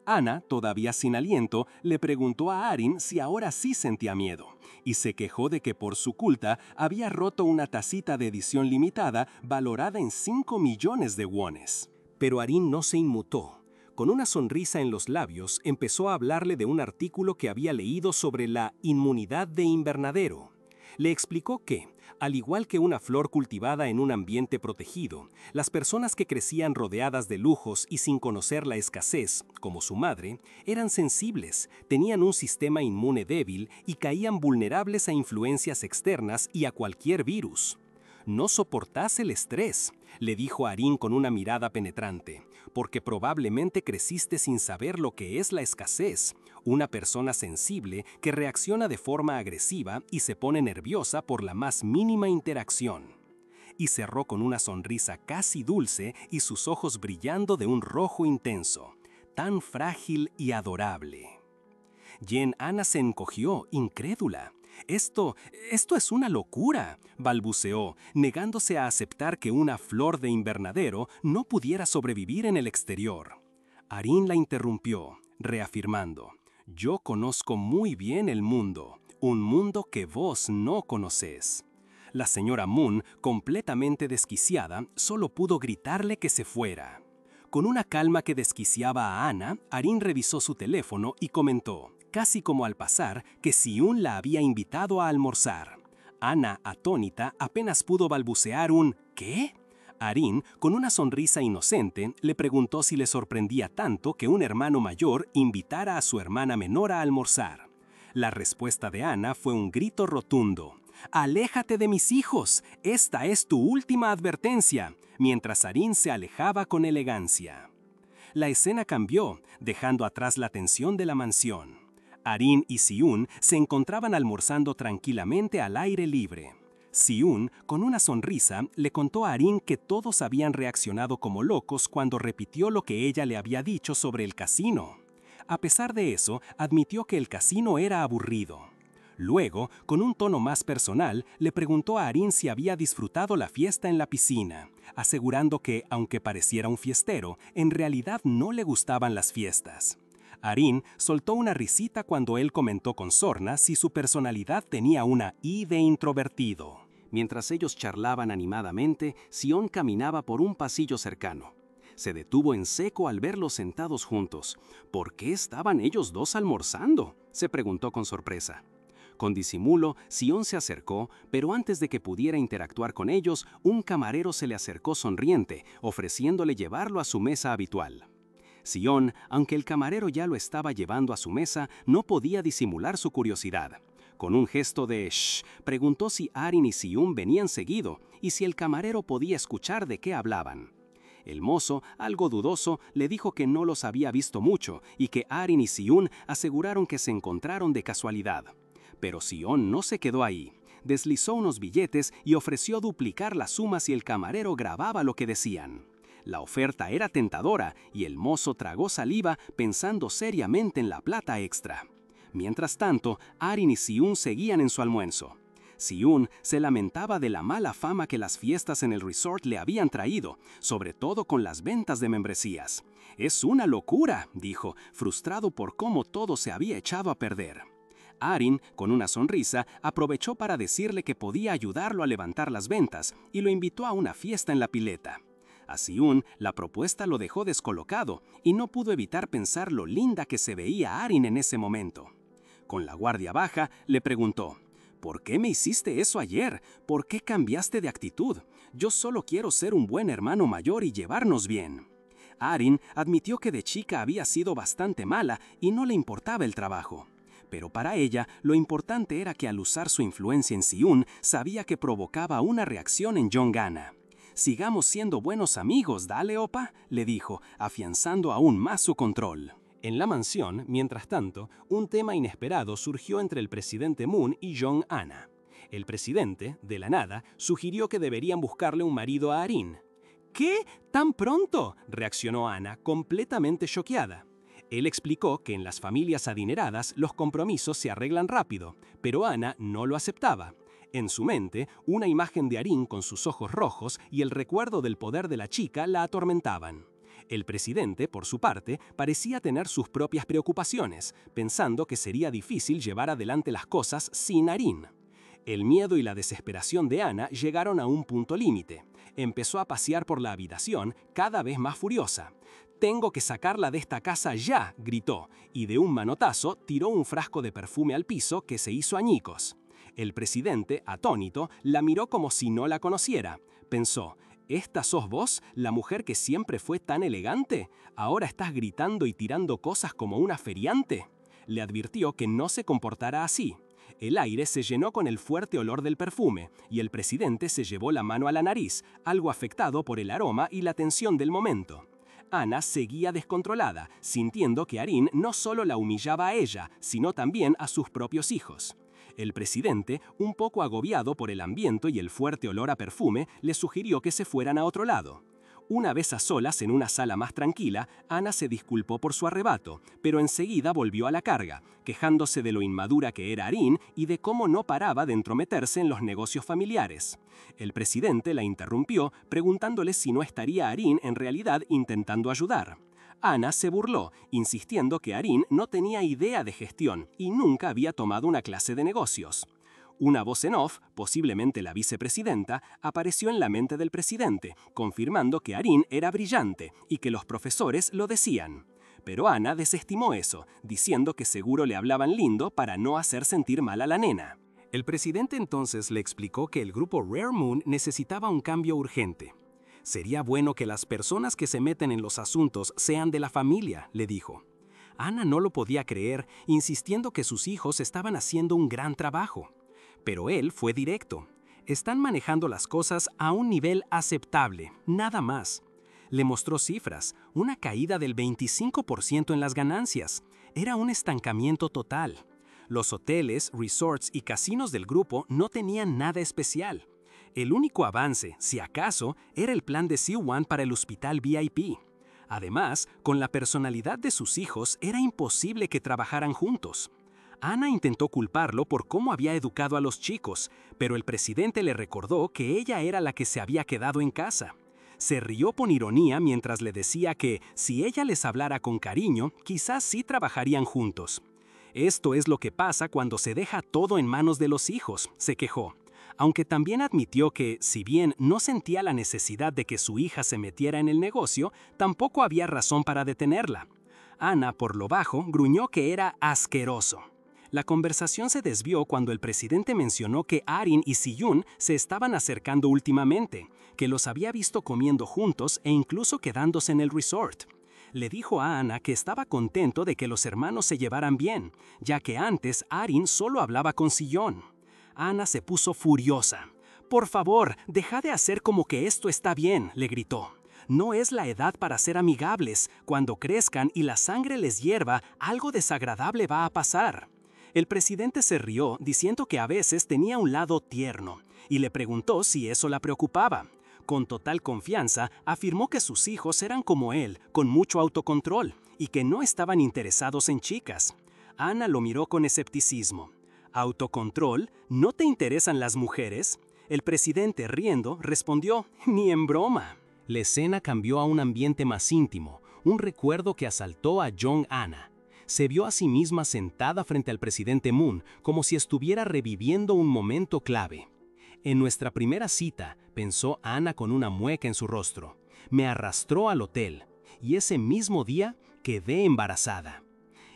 Ana, todavía sin aliento, le preguntó a Arin si ahora sí sentía miedo, y se quejó de que por su culpa había roto una tacita de edición limitada valorada en 5 millones de wones. Pero Arin no se inmutó. Con una sonrisa en los labios, empezó a hablarle de un artículo que había leído sobre la inmunidad de invernadero. Le explicó que, al igual que una flor cultivada en un ambiente protegido, las personas que crecían rodeadas de lujos y sin conocer la escasez, como su madre, eran sensibles, tenían un sistema inmune débil y caían vulnerables a influencias externas y a cualquier virus. No soportás el estrés, le dijo Arin con una mirada penetrante, porque probablemente creciste sin saber lo que es la escasez, una persona sensible que reacciona de forma agresiva y se pone nerviosa por la más mínima interacción. Y cerró con una sonrisa casi dulce y sus ojos brillando de un rojo intenso, tan frágil y adorable. Jen Ana se encogió, incrédula. Esto es una locura, balbuceó, negándose a aceptar que una flor de invernadero no pudiera sobrevivir en el exterior. Arin la interrumpió, reafirmando: «Yo conozco muy bien el mundo, un mundo que vos no conocés». La señora Moon, completamente desquiciada, solo pudo gritarle que se fuera. Con una calma que desquiciaba a Ana, Arin revisó su teléfono y comentó, casi como al pasar, que Si-un la había invitado a almorzar. Ana, atónita, apenas pudo balbucear un ¿qué? Arin, con una sonrisa inocente, le preguntó si le sorprendía tanto que un hermano mayor invitara a su hermana menor a almorzar. La respuesta de Ana fue un grito rotundo. «¡Aléjate de mis hijos! Esta es tu última advertencia», mientras Arin se alejaba con elegancia. La escena cambió, dejando atrás la tensión de la mansión. Arin y Si-un se encontraban almorzando tranquilamente al aire libre. Si-un, con una sonrisa, le contó a Arin que todos habían reaccionado como locos cuando repitió lo que ella le había dicho sobre el casino. A pesar de eso, admitió que el casino era aburrido. Luego, con un tono más personal, le preguntó a Arin si había disfrutado la fiesta en la piscina, asegurando que, aunque pareciera un fiestero, en realidad no le gustaban las fiestas. Arin soltó una risita cuando él comentó con sorna si su personalidad tenía una I de introvertido. Mientras ellos charlaban animadamente, Si-un caminaba por un pasillo cercano. Se detuvo en seco al verlos sentados juntos. ¿Por qué estaban ellos dos almorzando?, se preguntó con sorpresa. Con disimulo, Si-un se acercó, pero antes de que pudiera interactuar con ellos, un camarero se le acercó sonriente, ofreciéndole llevarlo a su mesa habitual. Si-un, aunque el camarero ya lo estaba llevando a su mesa, no podía disimular su curiosidad. Con un gesto de «shh», preguntó si Arin y Si-un venían seguido y si el camarero podía escuchar de qué hablaban. El mozo, algo dudoso, le dijo que no los había visto mucho y que Arin y Si-un aseguraron que se encontraron de casualidad. Pero Si-un no se quedó ahí. Deslizó unos billetes y ofreció duplicar la suma si el camarero grababa lo que decían. La oferta era tentadora y el mozo tragó saliva pensando seriamente en la plata extra. Mientras tanto, Arin y Si-un seguían en su almuerzo. Si-un se lamentaba de la mala fama que las fiestas en el resort le habían traído, sobre todo con las ventas de membresías. «Es una locura», dijo, frustrado por cómo todo se había echado a perder. Arin, con una sonrisa, aprovechó para decirle que podía ayudarlo a levantar las ventas y lo invitó a una fiesta en la pileta. A Si-un, la propuesta lo dejó descolocado y no pudo evitar pensar lo linda que se veía Arin en ese momento. Con la guardia baja, le preguntó: «¿Por qué me hiciste eso ayer? ¿Por qué cambiaste de actitud? Yo solo quiero ser un buen hermano mayor y llevarnos bien». Arin admitió que de chica había sido bastante mala y no le importaba el trabajo. Pero para ella, lo importante era que al usar su influencia en Si-un, sabía que provocaba una reacción en Jong-ana. «Sigamos siendo buenos amigos, ¿dale, opa?», le dijo, afianzando aún más su control. En la mansión, mientras tanto, un tema inesperado surgió entre el presidente Moon y Jong-ana. El presidente, de la nada, sugirió que deberían buscarle un marido a Arin. «¿Qué? ¿Tan pronto?», reaccionó Ana, completamente choqueada. Él explicó que en las familias adineradas los compromisos se arreglan rápido, pero Ana no lo aceptaba. En su mente, una imagen de Arin con sus ojos rojos y el recuerdo del poder de la chica la atormentaban. El presidente, por su parte, parecía tener sus propias preocupaciones, pensando que sería difícil llevar adelante las cosas sin Arin. El miedo y la desesperación de Ana llegaron a un punto límite. Empezó a pasear por la habitación, cada vez más furiosa. «Tengo que sacarla de esta casa ya», gritó, y de un manotazo tiró un frasco de perfume al piso que se hizo añicos. El presidente, atónito, la miró como si no la conociera. Pensó: «¿Esta sos vos, la mujer que siempre fue tan elegante? ¿Ahora estás gritando y tirando cosas como una feriante?». Le advirtió que no se comportara así. El aire se llenó con el fuerte olor del perfume, y el presidente se llevó la mano a la nariz, algo afectado por el aroma y la tensión del momento. Ana seguía descontrolada, sintiendo que Arin no solo la humillaba a ella, sino también a sus propios hijos. El presidente, un poco agobiado por el ambiente y el fuerte olor a perfume, le sugirió que se fueran a otro lado. Una vez a solas en una sala más tranquila, Ana se disculpó por su arrebato, pero enseguida volvió a la carga, quejándose de lo inmadura que era Arin y de cómo no paraba de entrometerse en los negocios familiares. El presidente la interrumpió, preguntándole si no estaría Arin en realidad intentando ayudar. Ana se burló, insistiendo que Arin no tenía idea de gestión y nunca había tomado una clase de negocios. Una voz en off, posiblemente la vicepresidenta, apareció en la mente del presidente, confirmando que Arin era brillante y que los profesores lo decían. Pero Ana desestimó eso, diciendo que seguro le hablaban lindo para no hacer sentir mal a la nena. El presidente entonces le explicó que el grupo Rare Moon necesitaba un cambio urgente. «Sería bueno que las personas que se meten en los asuntos sean de la familia», le dijo. Ana no lo podía creer, insistiendo que sus hijos estaban haciendo un gran trabajo. Pero él fue directo. «Están manejando las cosas a un nivel aceptable, nada más». Le mostró cifras, una caída del 25% en las ganancias. Era un estancamiento total. Los hoteles, resorts y casinos del grupo no tenían nada especial. El único avance, si acaso, era el plan de Siwon para el hospital VIP. Además, con la personalidad de sus hijos, era imposible que trabajaran juntos. Ana intentó culparlo por cómo había educado a los chicos, pero el presidente le recordó que ella era la que se había quedado en casa. Se rió con ironía mientras le decía que, si ella les hablara con cariño, quizás sí trabajarían juntos. «Esto es lo que pasa cuando se deja todo en manos de los hijos», se quejó. Aunque también admitió que, si bien no sentía la necesidad de que su hija se metiera en el negocio, tampoco había razón para detenerla. Ana, por lo bajo, gruñó que era asqueroso. La conversación se desvió cuando el presidente mencionó que Arin y Siyun se estaban acercando últimamente, que los había visto comiendo juntos e incluso quedándose en el resort. Le dijo a Ana que estaba contento de que los hermanos se llevaran bien, ya que antes Arin solo hablaba con Siyun. Ana se puso furiosa. «Por favor, deja de hacer como que esto está bien», le gritó. «No es la edad para ser amigables. Cuando crezcan y la sangre les hierva, algo desagradable va a pasar». El presidente se rió diciendo que a veces tenía un lado tierno y le preguntó si eso la preocupaba. Con total confianza, afirmó que sus hijos eran como él, con mucho autocontrol, y que no estaban interesados en chicas. Ana lo miró con escepticismo. «¿Autocontrol? ¿No te interesan las mujeres?». El presidente, riendo, respondió: «Ni en broma». La escena cambió a un ambiente más íntimo, un recuerdo que asaltó a Jong-Ana. Se vio a sí misma sentada frente al presidente Moon, como si estuviera reviviendo un momento clave. «En nuestra primera cita», pensó Ana con una mueca en su rostro, «me arrastró al hotel, y ese mismo día quedé embarazada.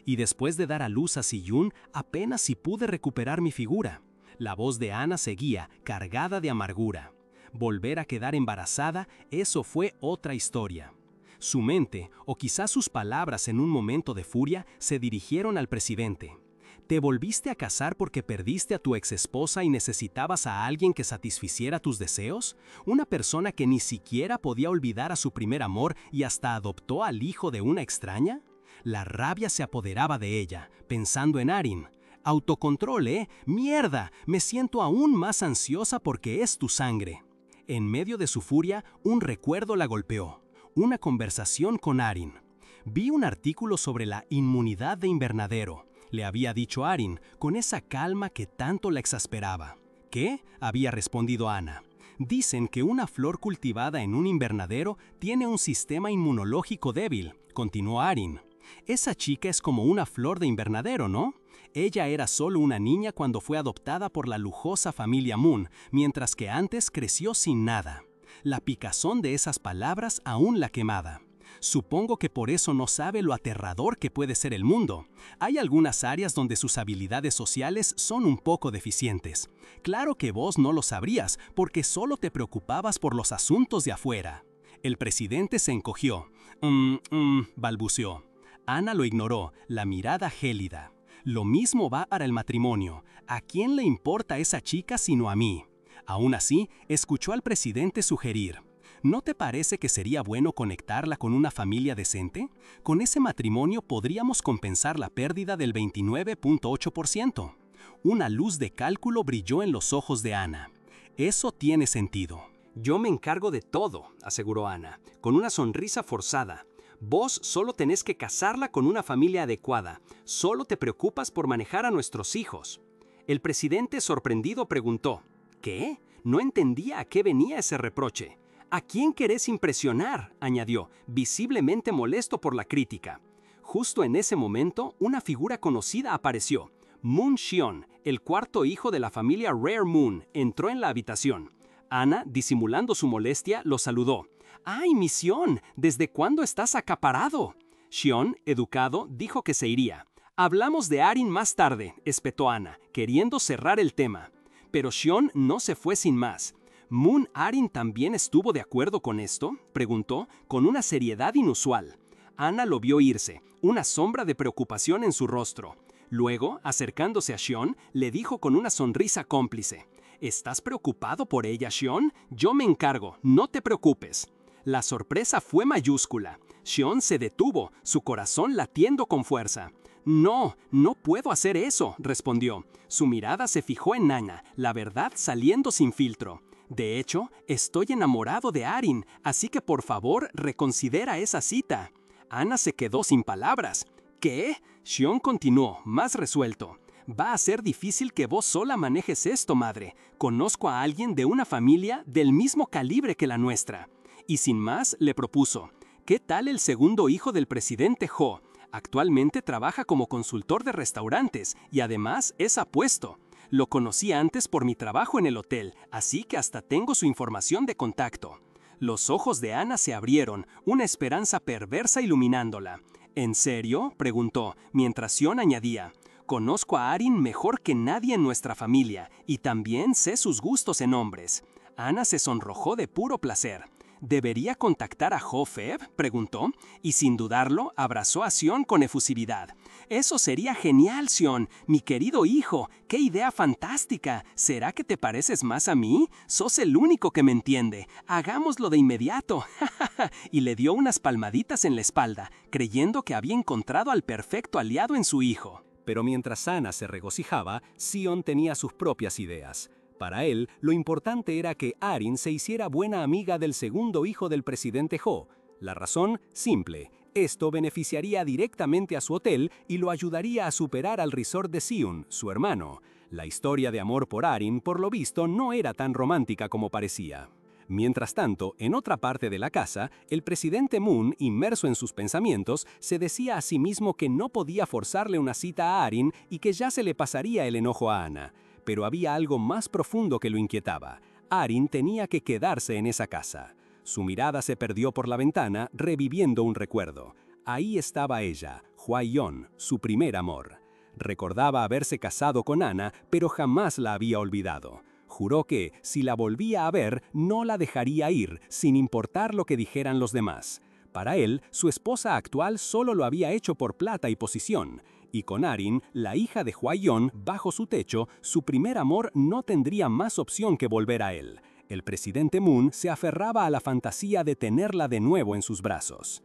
Y después de dar a luz a Siyun, apenas si pude recuperar mi figura». La voz de Ana seguía, cargada de amargura. Volver a quedar embarazada, eso fue otra historia. Su mente, o quizás sus palabras en un momento de furia, se dirigieron al presidente. «¿Te volviste a casar porque perdiste a tu exesposa y necesitabas a alguien que satisficiera tus deseos? ¿Una persona que ni siquiera podía olvidar a su primer amor y hasta adoptó al hijo de una extraña?». La rabia se apoderaba de ella, pensando en Arin. «Autocontrol, ¿eh? ¡Mierda! Me siento aún más ansiosa porque es tu sangre». En medio de su furia, un recuerdo la golpeó. Una conversación con Arin. «Vi un artículo sobre la inmunidad de invernadero», le había dicho Arin, con esa calma que tanto la exasperaba. «¿Qué?», había respondido Ana. Dicen que una flor cultivada en un invernadero tiene un sistema inmunológico débil, continuó Arin. Esa chica es como una flor de invernadero, ¿no? Ella era solo una niña cuando fue adoptada por la lujosa familia Moon, mientras que antes creció sin nada. La picazón de esas palabras aún la quemaba. Supongo que por eso no sabe lo aterrador que puede ser el mundo. Hay algunas áreas donde sus habilidades sociales son un poco deficientes. Claro que vos no lo sabrías, porque solo te preocupabas por los asuntos de afuera. El presidente se encogió. Balbuceó. Ana lo ignoró, la mirada gélida. Lo mismo va para el matrimonio. ¿A quién le importa esa chica sino a mí? Aún así, escuchó al presidente sugerir. ¿No te parece que sería bueno conectarla con una familia decente? Con ese matrimonio podríamos compensar la pérdida del 29.8%. Una luz de cálculo brilló en los ojos de Ana. Eso tiene sentido. Yo me encargo de todo, aseguró Ana, con una sonrisa forzada. Vos solo tenés que casarla con una familia adecuada. Solo te preocupas por manejar a nuestros hijos. El presidente, sorprendido, preguntó, ¿qué? No entendía a qué venía ese reproche. ¿A quién querés impresionar?, añadió, visiblemente molesto por la crítica. Justo en ese momento, una figura conocida apareció. Moon Xion, el cuarto hijo de la familia Rare Moon, entró en la habitación. Ana, disimulando su molestia, lo saludó. ¡Ay, mi Xion! ¿Desde cuándo estás acaparado? Xion, educado, dijo que se iría. Hablamos de Arin más tarde, espetó Ana, queriendo cerrar el tema. Pero Xion no se fue sin más. ¿Moon Arin también estuvo de acuerdo con esto?, preguntó, con una seriedad inusual. Ana lo vio irse, una sombra de preocupación en su rostro. Luego, acercándose a Xion, le dijo con una sonrisa cómplice. ¿Estás preocupado por ella, Xion? Yo me encargo, no te preocupes. La sorpresa fue mayúscula. Xion se detuvo, su corazón latiendo con fuerza. No, no puedo hacer eso, respondió. Su mirada se fijó en Ana, la verdad saliendo sin filtro. De hecho, estoy enamorado de Arin, así que por favor reconsidera esa cita. Ana se quedó sin palabras. ¿Qué? Xion continuó, más resuelto. Va a ser difícil que vos sola manejes esto, madre. Conozco a alguien de una familia del mismo calibre que la nuestra. Y sin más, le propuso. ¿Qué tal el segundo hijo del presidente Ho? Actualmente trabaja como consultor de restaurantes y además es apuesto. Lo conocí antes por mi trabajo en el hotel, así que hasta tengo su información de contacto. Los ojos de Ana se abrieron, una esperanza perversa iluminándola. ¿En serio?, preguntó, mientras Xion añadía. Conozco a Arin mejor que nadie en nuestra familia, y también sé sus gustos en hombres. Ana se sonrojó de puro placer. ¿Debería contactar a Ho Feb?, preguntó, y sin dudarlo, abrazó a Xion con efusividad. Eso sería genial, Xion, mi querido hijo. ¡Qué idea fantástica! ¿Será que te pareces más a mí? Sos el único que me entiende. Hagámoslo de inmediato. Y le dio unas palmaditas en la espalda, creyendo que había encontrado al perfecto aliado en su hijo. Pero mientras Ana se regocijaba, Xion tenía sus propias ideas. Para él, lo importante era que Arin se hiciera buena amiga del segundo hijo del presidente Ho. La razón, simple. Esto beneficiaría directamente a su hotel y lo ayudaría a superar al resort de Sion, su hermano. La historia de amor por Arin, por lo visto, no era tan romántica como parecía. Mientras tanto, en otra parte de la casa, el presidente Moon, inmerso en sus pensamientos, se decía a sí mismo que no podía forzarle una cita a Arin y que ya se le pasaría el enojo a Ana. Pero había algo más profundo que lo inquietaba. Arin tenía que quedarse en esa casa. Su mirada se perdió por la ventana, reviviendo un recuerdo. Ahí estaba ella, Hwa-yeon, su primer amor. Recordaba haberse casado con Ana, pero jamás la había olvidado. Juró que, si la volvía a ver, no la dejaría ir, sin importar lo que dijeran los demás. Para él, su esposa actual solo lo había hecho por plata y posición. Y con Arin, la hija de Hwa-yeon, bajo su techo, su primer amor no tendría más opción que volver a él. El presidente Moon se aferraba a la fantasía de tenerla de nuevo en sus brazos.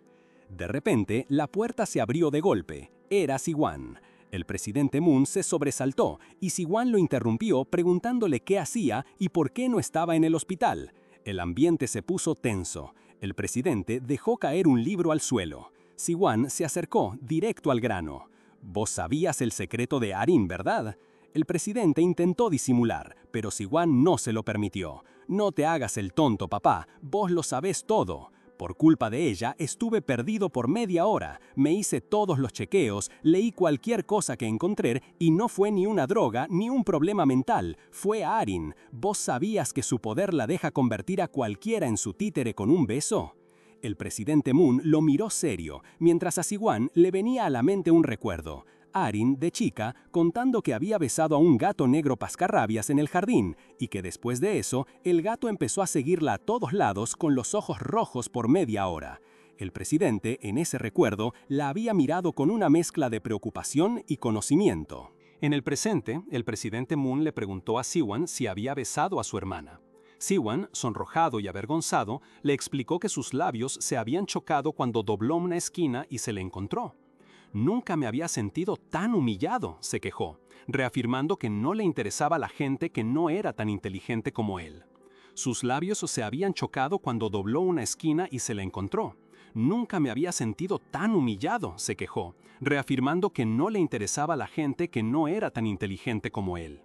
De repente, la puerta se abrió de golpe. Era Siwan. El presidente Moon se sobresaltó y Siwan lo interrumpió preguntándole qué hacía y por qué no estaba en el hospital. El ambiente se puso tenso. El presidente dejó caer un libro al suelo. Siwan se acercó directo al grano. «Vos sabías el secreto de Arin, ¿verdad?». El presidente intentó disimular, pero Siwan no se lo permitió. No te hagas el tonto, papá, vos lo sabés todo. Por culpa de ella, estuve perdido por media hora, me hice todos los chequeos, leí cualquier cosa que encontré y no fue ni una droga ni un problema mental, fue Arin. ¿Vos sabías que su poder la deja convertir a cualquiera en su títere con un beso? El presidente Moon lo miró serio, mientras a Siwan le venía a la mente un recuerdo. Arin, de chica, contando que había besado a un gato negro pascarrabias en el jardín y que después de eso, el gato empezó a seguirla a todos lados con los ojos rojos por media hora. El presidente, en ese recuerdo, la había mirado con una mezcla de preocupación y conocimiento. En el presente, el presidente Moon le preguntó a Siwan si había besado a su hermana. Siwan, sonrojado y avergonzado, le explicó que sus labios se habían chocado cuando dobló una esquina y se le encontró. Nunca me había sentido tan humillado, se quejó, reafirmando que no le interesaba a la gente que no era tan inteligente como él. Sus labios se habían chocado cuando dobló una esquina y se le encontró. Nunca me había sentido tan humillado, se quejó, reafirmando que no le interesaba a la gente que no era tan inteligente como él.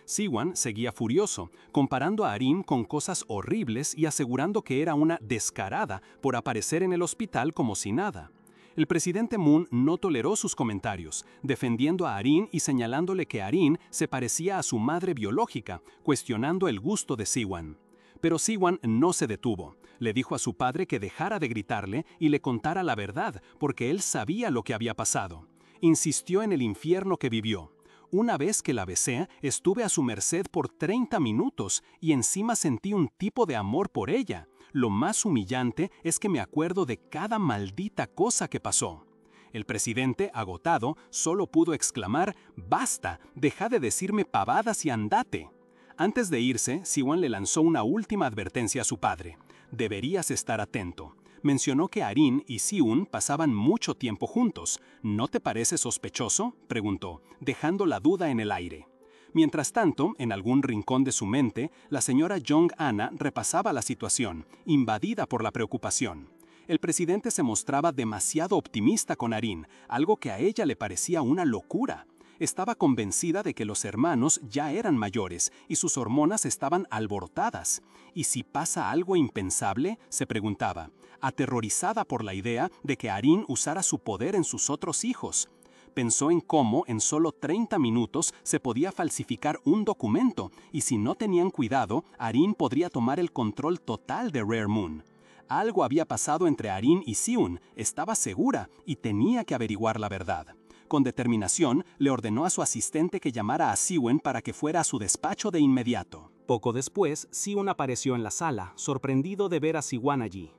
Siwan seguía furioso, comparando a Arin con cosas horribles y asegurando que era una descarada por aparecer en el hospital como si nada. El presidente Moon no toleró sus comentarios, defendiendo a Arin y señalándole que Arin se parecía a su madre biológica, cuestionando el gusto de Siwan. Pero Siwan no se detuvo. Le dijo a su padre que dejara de gritarle y le contara la verdad, porque él sabía lo que había pasado. Insistió en el infierno que vivió. Una vez que la besé, estuve a su merced por 30 minutos y encima sentí un tipo de amor por ella. Lo más humillante es que me acuerdo de cada maldita cosa que pasó. El presidente, agotado, solo pudo exclamar: «¡Basta! Deja de decirme pavadas y andate». Antes de irse, Siwan le lanzó una última advertencia a su padre. «Deberías estar atento». Mencionó que Arin y Siun pasaban mucho tiempo juntos. ¿No te parece sospechoso?, preguntó, dejando la duda en el aire. Mientras tanto, en algún rincón de su mente, la señora Jong-Anna repasaba la situación, invadida por la preocupación. El presidente se mostraba demasiado optimista con Arin, algo que a ella le parecía una locura. Estaba convencida de que los hermanos ya eran mayores y sus hormonas estaban alborotadas. ¿Y si pasa algo impensable?, se preguntaba, aterrorizada por la idea de que Arin usara su poder en sus otros hijos. Pensó en cómo en solo 30 minutos se podía falsificar un documento y si no tenían cuidado, Arin podría tomar el control total de Rare Moon. Algo había pasado entre Arin y Siun, estaba segura y tenía que averiguar la verdad. Con determinación, le ordenó a su asistente que llamara a Siwen para que fuera a su despacho de inmediato. Poco después, Siun apareció en la sala, sorprendido de ver a Siwan allí.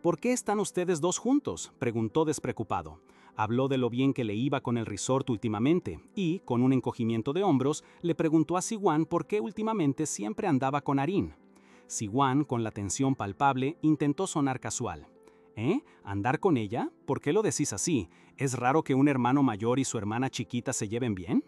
«¿Por qué están ustedes dos juntos?», preguntó despreocupado. Habló de lo bien que le iba con el resort últimamente y, con un encogimiento de hombros, le preguntó a Siwan por qué últimamente siempre andaba con Arin. Siwan, con la tensión palpable, intentó sonar casual. «¿Eh? ¿Andar con ella? ¿Por qué lo decís así? ¿Es raro que un hermano mayor y su hermana chiquita se lleven bien?».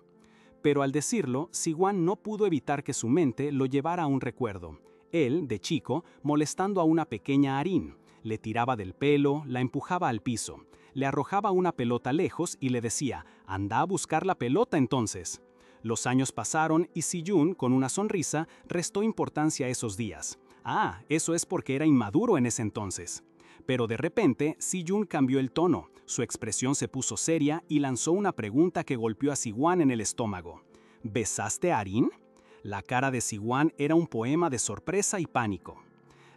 Pero al decirlo, Siwan no pudo evitar que su mente lo llevara a un recuerdo. Él, de chico, molestando a una pequeña Arin. Le tiraba del pelo, la empujaba al piso. Le arrojaba una pelota lejos y le decía: «Anda a buscar la pelota entonces». Los años pasaron y Siyun, con una sonrisa, restó importancia a esos días. Ah, eso es porque era inmaduro en ese entonces. Pero de repente, Siyun cambió el tono, su expresión se puso seria y lanzó una pregunta que golpeó a Siwan en el estómago. «¿Besaste a Arin?». La cara de Siwan era un poema de sorpresa y pánico.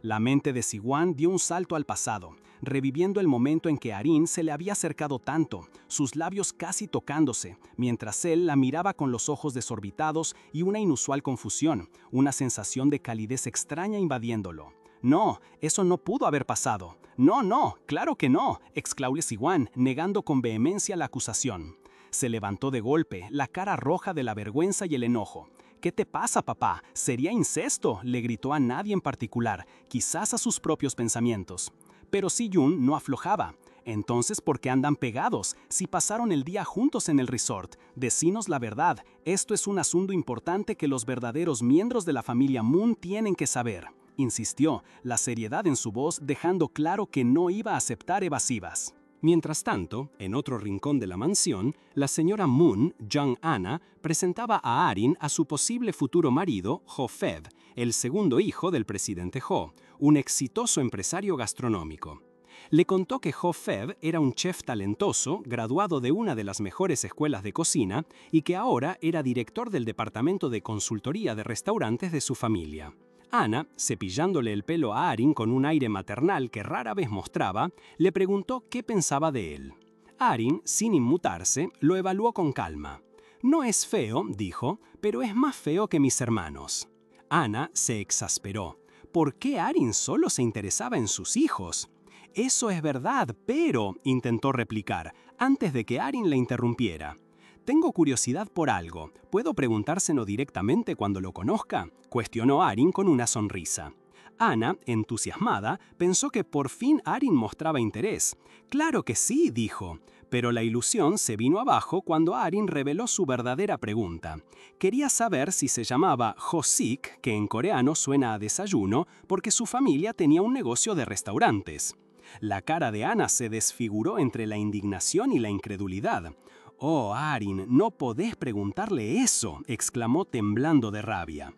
La mente de Siwan dio un salto al pasado, reviviendo el momento en que Arin se le había acercado tanto, sus labios casi tocándose, mientras él la miraba con los ojos desorbitados y una inusual confusión, una sensación de calidez extraña invadiéndolo. «No, eso no pudo haber pasado». «No, no, claro que no», exclamó Siwan, negando con vehemencia la acusación. Se levantó de golpe, la cara roja de la vergüenza y el enojo. «¿Qué te pasa, papá? Sería incesto», le gritó a nadie en particular, quizás a sus propios pensamientos. Pero Siyun no aflojaba. «Entonces, ¿por qué andan pegados? Si pasaron el día juntos en el resort. Decinos la verdad, esto es un asunto importante que los verdaderos miembros de la familia Moon tienen que saber», insistió, la seriedad en su voz dejando claro que no iba a aceptar evasivas. Mientras tanto, en otro rincón de la mansión, la señora Moon, Jong-Anna, presentaba a Arin a su posible futuro marido, Jo-Feb, el segundo hijo del presidente Ho, un exitoso empresario gastronómico. Le contó que Ho Feb era un chef talentoso, graduado de una de las mejores escuelas de cocina y que ahora era director del departamento de consultoría de restaurantes de su familia. Ana, cepillándole el pelo a Arin con un aire maternal que rara vez mostraba, le preguntó qué pensaba de él. Arin, sin inmutarse, lo evaluó con calma. «No es feo», dijo, «pero es más feo que mis hermanos». Ana se exasperó. ¿Por qué Arin solo se interesaba en sus hijos? «Eso es verdad, pero», intentó replicar, antes de que Arin le interrumpiera. «Tengo curiosidad por algo. ¿Puedo preguntárselo directamente cuando lo conozca?», cuestionó Arin con una sonrisa. Ana, entusiasmada, pensó que por fin Arin mostraba interés. «Claro que sí», dijo. Pero la ilusión se vino abajo cuando Arin reveló su verdadera pregunta. Quería saber si se llamaba Hosik, que en coreano suena a desayuno, porque su familia tenía un negocio de restaurantes. La cara de Ana se desfiguró entre la indignación y la incredulidad. «Oh, Arin, no podés preguntarle eso», exclamó temblando de rabia.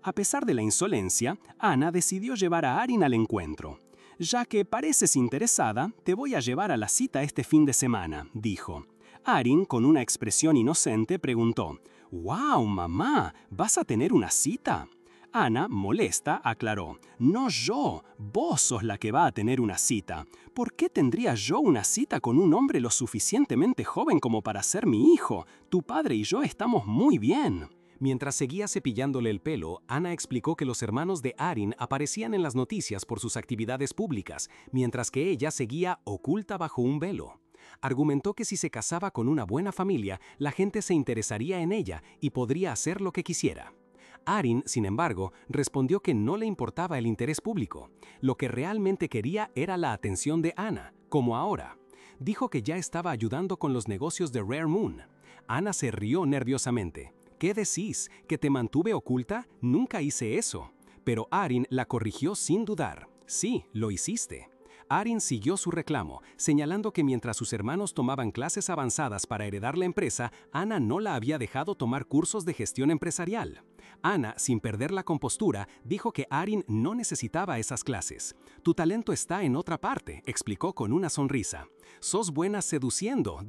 A pesar de la insolencia, Ana decidió llevar a Arin al encuentro. «Ya que pareces interesada, te voy a llevar a la cita este fin de semana», dijo. Arin, con una expresión inocente, preguntó, «¡Wow, mamá! ¿Vas a tener una cita?». Ana, molesta, aclaró, «No yo, vos sos la que va a tener una cita. ¿Por qué tendría yo una cita con un hombre lo suficientemente joven como para ser mi hijo? Tu padre y yo estamos muy bien». Mientras seguía cepillándole el pelo, Ana explicó que los hermanos de Arin aparecían en las noticias por sus actividades públicas, mientras que ella seguía oculta bajo un velo. Argumentó que si se casaba con una buena familia, la gente se interesaría en ella y podría hacer lo que quisiera. Arin, sin embargo, respondió que no le importaba el interés público. Lo que realmente quería era la atención de Ana, como ahora. Dijo que ya estaba ayudando con los negocios de Rare Moon. Ana se rió nerviosamente. «¿Qué decís? ¿Que te mantuve oculta? Nunca hice eso». Pero Arin la corrigió sin dudar. «Sí, lo hiciste». Arin siguió su reclamo, señalando que mientras sus hermanos tomaban clases avanzadas para heredar la empresa, Ana no la había dejado tomar cursos de gestión empresarial. Ana, sin perder la compostura, dijo que Arin no necesitaba esas clases. «Tu talento está en otra parte», explicó con una sonrisa. «Sos buena seduciendo,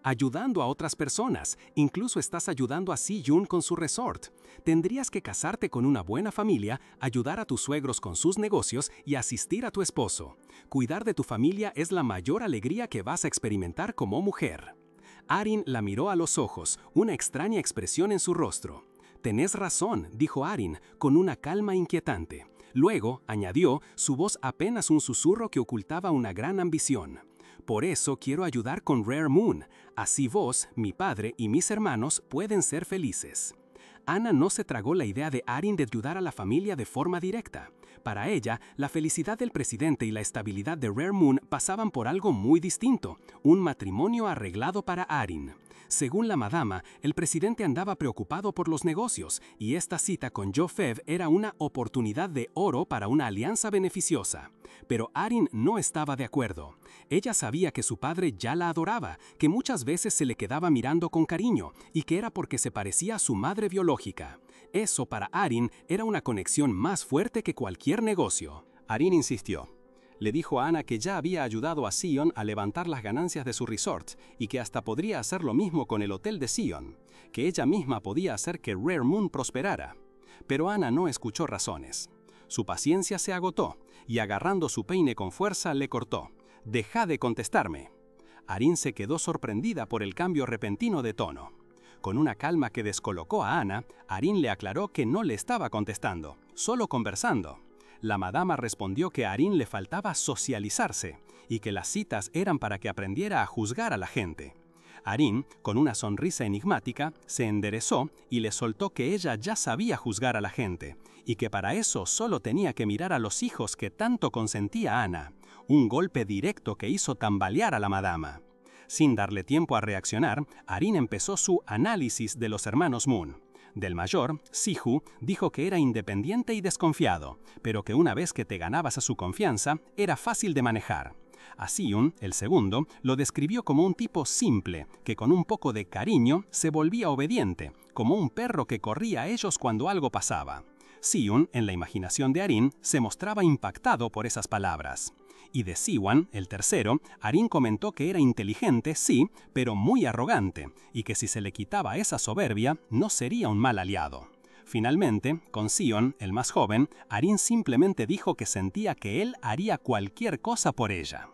ayudando a otras personas. Incluso estás ayudando a Si-Yoon con su resort. Tendrías que casarte con una buena familia, ayudar a tus suegros con sus negocios y asistir a tu esposo. Cuidar de tu familia es la mayor alegría que vas a experimentar como mujer». Arin la miró a los ojos, una extraña expresión en su rostro. «Tenés razón», dijo Arin, con una calma inquietante. Luego, añadió, su voz apenas un susurro que ocultaba una gran ambición. «Por eso quiero ayudar con Rare Moon. Así vos, mi padre y mis hermanos pueden ser felices». Ana no se tragó la idea de Arin de ayudar a la familia de forma directa. Para ella, la felicidad del presidente y la estabilidad de Rare Moon pasaban por algo muy distinto, un matrimonio arreglado para Arin. Según la madama, el presidente andaba preocupado por los negocios y esta cita con Jo Feb era una oportunidad de oro para una alianza beneficiosa. Pero Arin no estaba de acuerdo. Ella sabía que su padre ya la adoraba, que muchas veces se le quedaba mirando con cariño y que era porque se parecía a su madre biológica. Eso para Arin era una conexión más fuerte que cualquier negocio. Arin insistió. Le dijo a Ana que ya había ayudado a Sion a levantar las ganancias de su resort y que hasta podría hacer lo mismo con el hotel de Sion, que ella misma podía hacer que Rare Moon prosperara. Pero Ana no escuchó razones. Su paciencia se agotó y agarrando su peine con fuerza le cortó. «Deja de contestarme». Arin se quedó sorprendida por el cambio repentino de tono. Con una calma que descolocó a Ana, Arin le aclaró que no le estaba contestando, solo conversando. La madama respondió que a Arin le faltaba socializarse y que las citas eran para que aprendiera a juzgar a la gente. Arin, con una sonrisa enigmática, se enderezó y le soltó que ella ya sabía juzgar a la gente y que para eso solo tenía que mirar a los hijos que tanto consentía Ana. Un golpe directo que hizo tambalear a la madama. Sin darle tiempo a reaccionar, Arin empezó su análisis de los hermanos Moon. Del mayor, Sihu, dijo que era independiente y desconfiado, pero que una vez que te ganabas a su confianza, era fácil de manejar. A Sion, el segundo, lo describió como un tipo simple, que con un poco de cariño se volvía obediente, como un perro que corría a ellos cuando algo pasaba. Siyun, en la imaginación de Arin, se mostraba impactado por esas palabras. Y de Siwan, el tercero, Arin comentó que era inteligente, sí, pero muy arrogante, y que si se le quitaba esa soberbia, no sería un mal aliado. Finalmente, con Sion, el más joven, Arin simplemente dijo que sentía que él haría cualquier cosa por ella.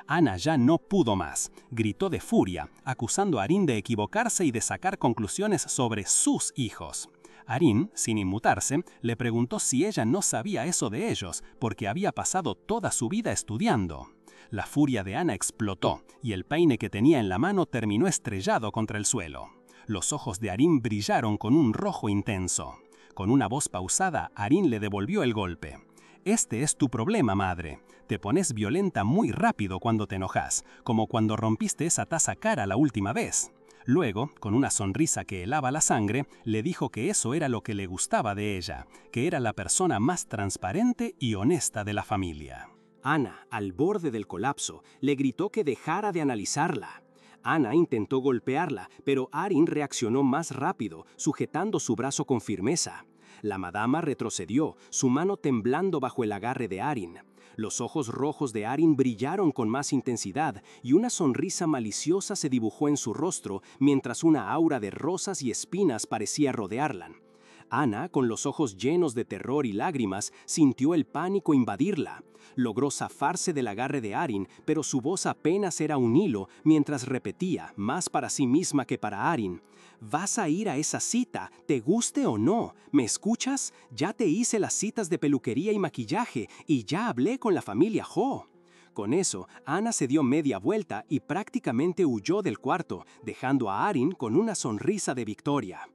Ana ya no pudo más, gritó de furia, acusando a Arin de equivocarse y de sacar conclusiones sobre sus hijos. Arin, sin inmutarse, le preguntó si ella no sabía eso de ellos, porque había pasado toda su vida estudiando. La furia de Ana explotó, y el peine que tenía en la mano terminó estrellado contra el suelo. Los ojos de Arin brillaron con un rojo intenso. Con una voz pausada, Arin le devolvió el golpe. «Este es tu problema, madre. Te pones violenta muy rápido cuando te enojas, como cuando rompiste esa taza cara la última vez». Luego, con una sonrisa que helaba la sangre, le dijo que eso era lo que le gustaba de ella, que era la persona más transparente y honesta de la familia. Ana, al borde del colapso, le gritó que dejara de analizarla. Ana intentó golpearla, pero Arin reaccionó más rápido, sujetando su brazo con firmeza. La madama retrocedió, su mano temblando bajo el agarre de Arin. Los ojos rojos de Arin brillaron con más intensidad y una sonrisa maliciosa se dibujó en su rostro mientras una aura de rosas y espinas parecía rodearla. Ana, con los ojos llenos de terror y lágrimas, sintió el pánico invadirla. Logró zafarse del agarre de Arin, pero su voz apenas era un hilo mientras repetía, más para sí misma que para Arin: «Vas a ir a esa cita, te guste o no. ¿Me escuchas? Ya te hice las citas de peluquería y maquillaje y ya hablé con la familia Ho». Con eso, Ana se dio media vuelta y prácticamente huyó del cuarto, dejando a Arin con una sonrisa de victoria.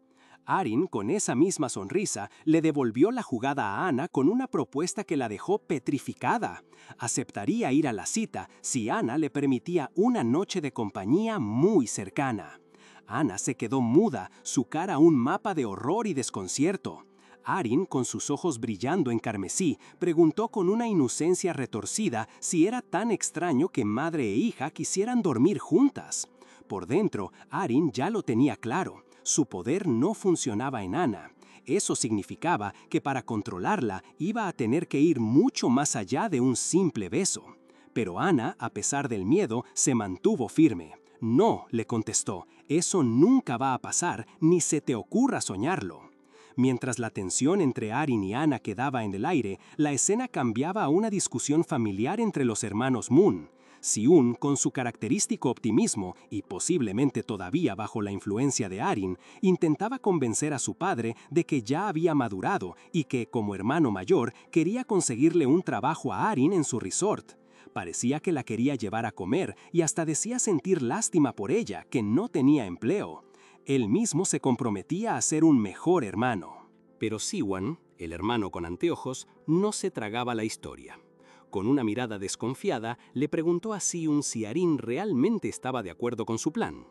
Arin, con esa misma sonrisa, le devolvió la jugada a Ana con una propuesta que la dejó petrificada. Aceptaría ir a la cita si Ana le permitía una noche de compañía muy cercana. Ana se quedó muda, su cara un mapa de horror y desconcierto. Arin, con sus ojos brillando en carmesí, preguntó con una inocencia retorcida si era tan extraño que madre e hija quisieran dormir juntas. Por dentro, Arin ya lo tenía claro. Su poder no funcionaba en Ana. Eso significaba que para controlarla iba a tener que ir mucho más allá de un simple beso. Pero Ana, a pesar del miedo, se mantuvo firme. «No», le contestó, «eso nunca va a pasar, ni se te ocurra soñarlo». Mientras la tensión entre Arin y Ana quedaba en el aire, la escena cambiaba a una discusión familiar entre los hermanos Moon. Siun, con su característico optimismo y posiblemente todavía bajo la influencia de Arin, intentaba convencer a su padre de que ya había madurado y que, como hermano mayor, quería conseguirle un trabajo a Arin en su resort. Parecía que la quería llevar a comer y hasta decía sentir lástima por ella, que no tenía empleo. Él mismo se comprometía a ser un mejor hermano. Pero Siwan, el hermano con anteojos, no se tragaba la historia. Con una mirada desconfiada, le preguntó a Siun si Arin realmente estaba de acuerdo con su plan.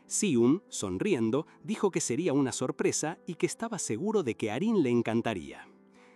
Siun, sonriendo, dijo que sería una sorpresa y que estaba seguro de que Arin le encantaría.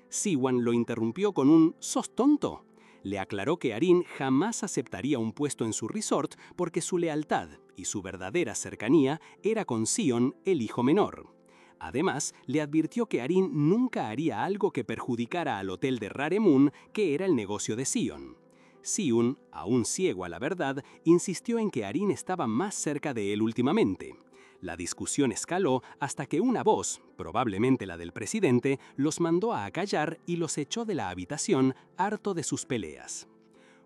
Siwan lo interrumpió con un «¿Sos tonto?». Le aclaró que Arin jamás aceptaría un puesto en su resort porque su lealtad y su verdadera cercanía era con Sion, el hijo menor. Además, le advirtió que Arin nunca haría algo que perjudicara al hotel de Raremun, que era el negocio de Sion. Siun, aún ciego a la verdad, insistió en que Arin estaba más cerca de él últimamente. La discusión escaló hasta que una voz, probablemente la del presidente, los mandó a acallar y los echó de la habitación, harto de sus peleas.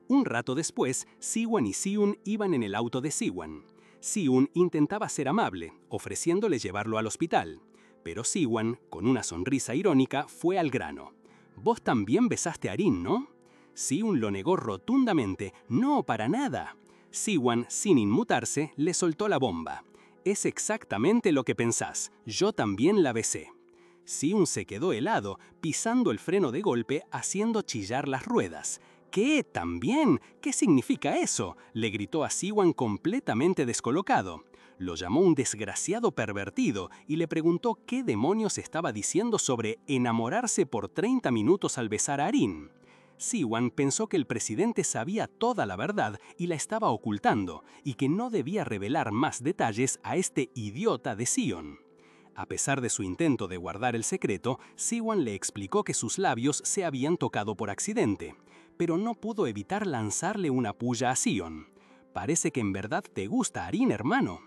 Un rato después, Siwan y Siun iban en el auto de Siwan. Siun intentaba ser amable, ofreciéndole llevarlo al hospital. Pero Siwan, con una sonrisa irónica, fue al grano. «Vos también besaste a Arin, ¿no?». Siun lo negó rotundamente. «No, para nada». Siwan, sin inmutarse, le soltó la bomba. «Es exactamente lo que pensás. Yo también la besé». Siun se quedó helado, pisando el freno de golpe, haciendo chillar las ruedas. «¿Qué? ¿También? ¿Qué significa eso?», le gritó a Siwan completamente descolocado. Lo llamó un desgraciado pervertido y le preguntó qué demonios estaba diciendo sobre enamorarse por 30 minutos al besar a Arin. Siwan pensó que el presidente sabía toda la verdad y la estaba ocultando, y que no debía revelar más detalles a este idiota de Sion. A pesar de su intento de guardar el secreto, Siwon le explicó que sus labios se habían tocado por accidente, pero no pudo evitar lanzarle una puya a Sion. «Parece que en verdad te gusta Arin, hermano».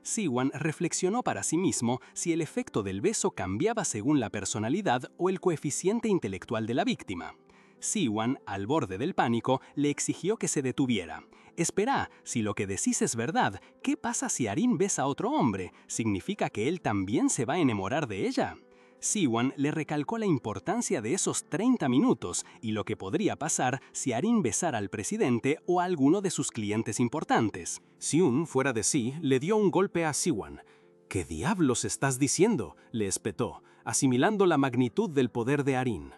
Siwon reflexionó para sí mismo si el efecto del beso cambiaba según la personalidad o el coeficiente intelectual de la víctima. Siwon, al borde del pánico, le exigió que se detuviera. «Espera, si lo que decís es verdad, ¿qué pasa si Arin besa a otro hombre? ¿Significa que él también se va a enamorar de ella?» Siwon le recalcó la importancia de esos 30 minutos y lo que podría pasar si Arin besara al presidente o a alguno de sus clientes importantes. Sion, fuera de sí, le dio un golpe a Siwon. «¿Qué diablos estás diciendo?», le espetó, asimilando la magnitud del poder de Arin.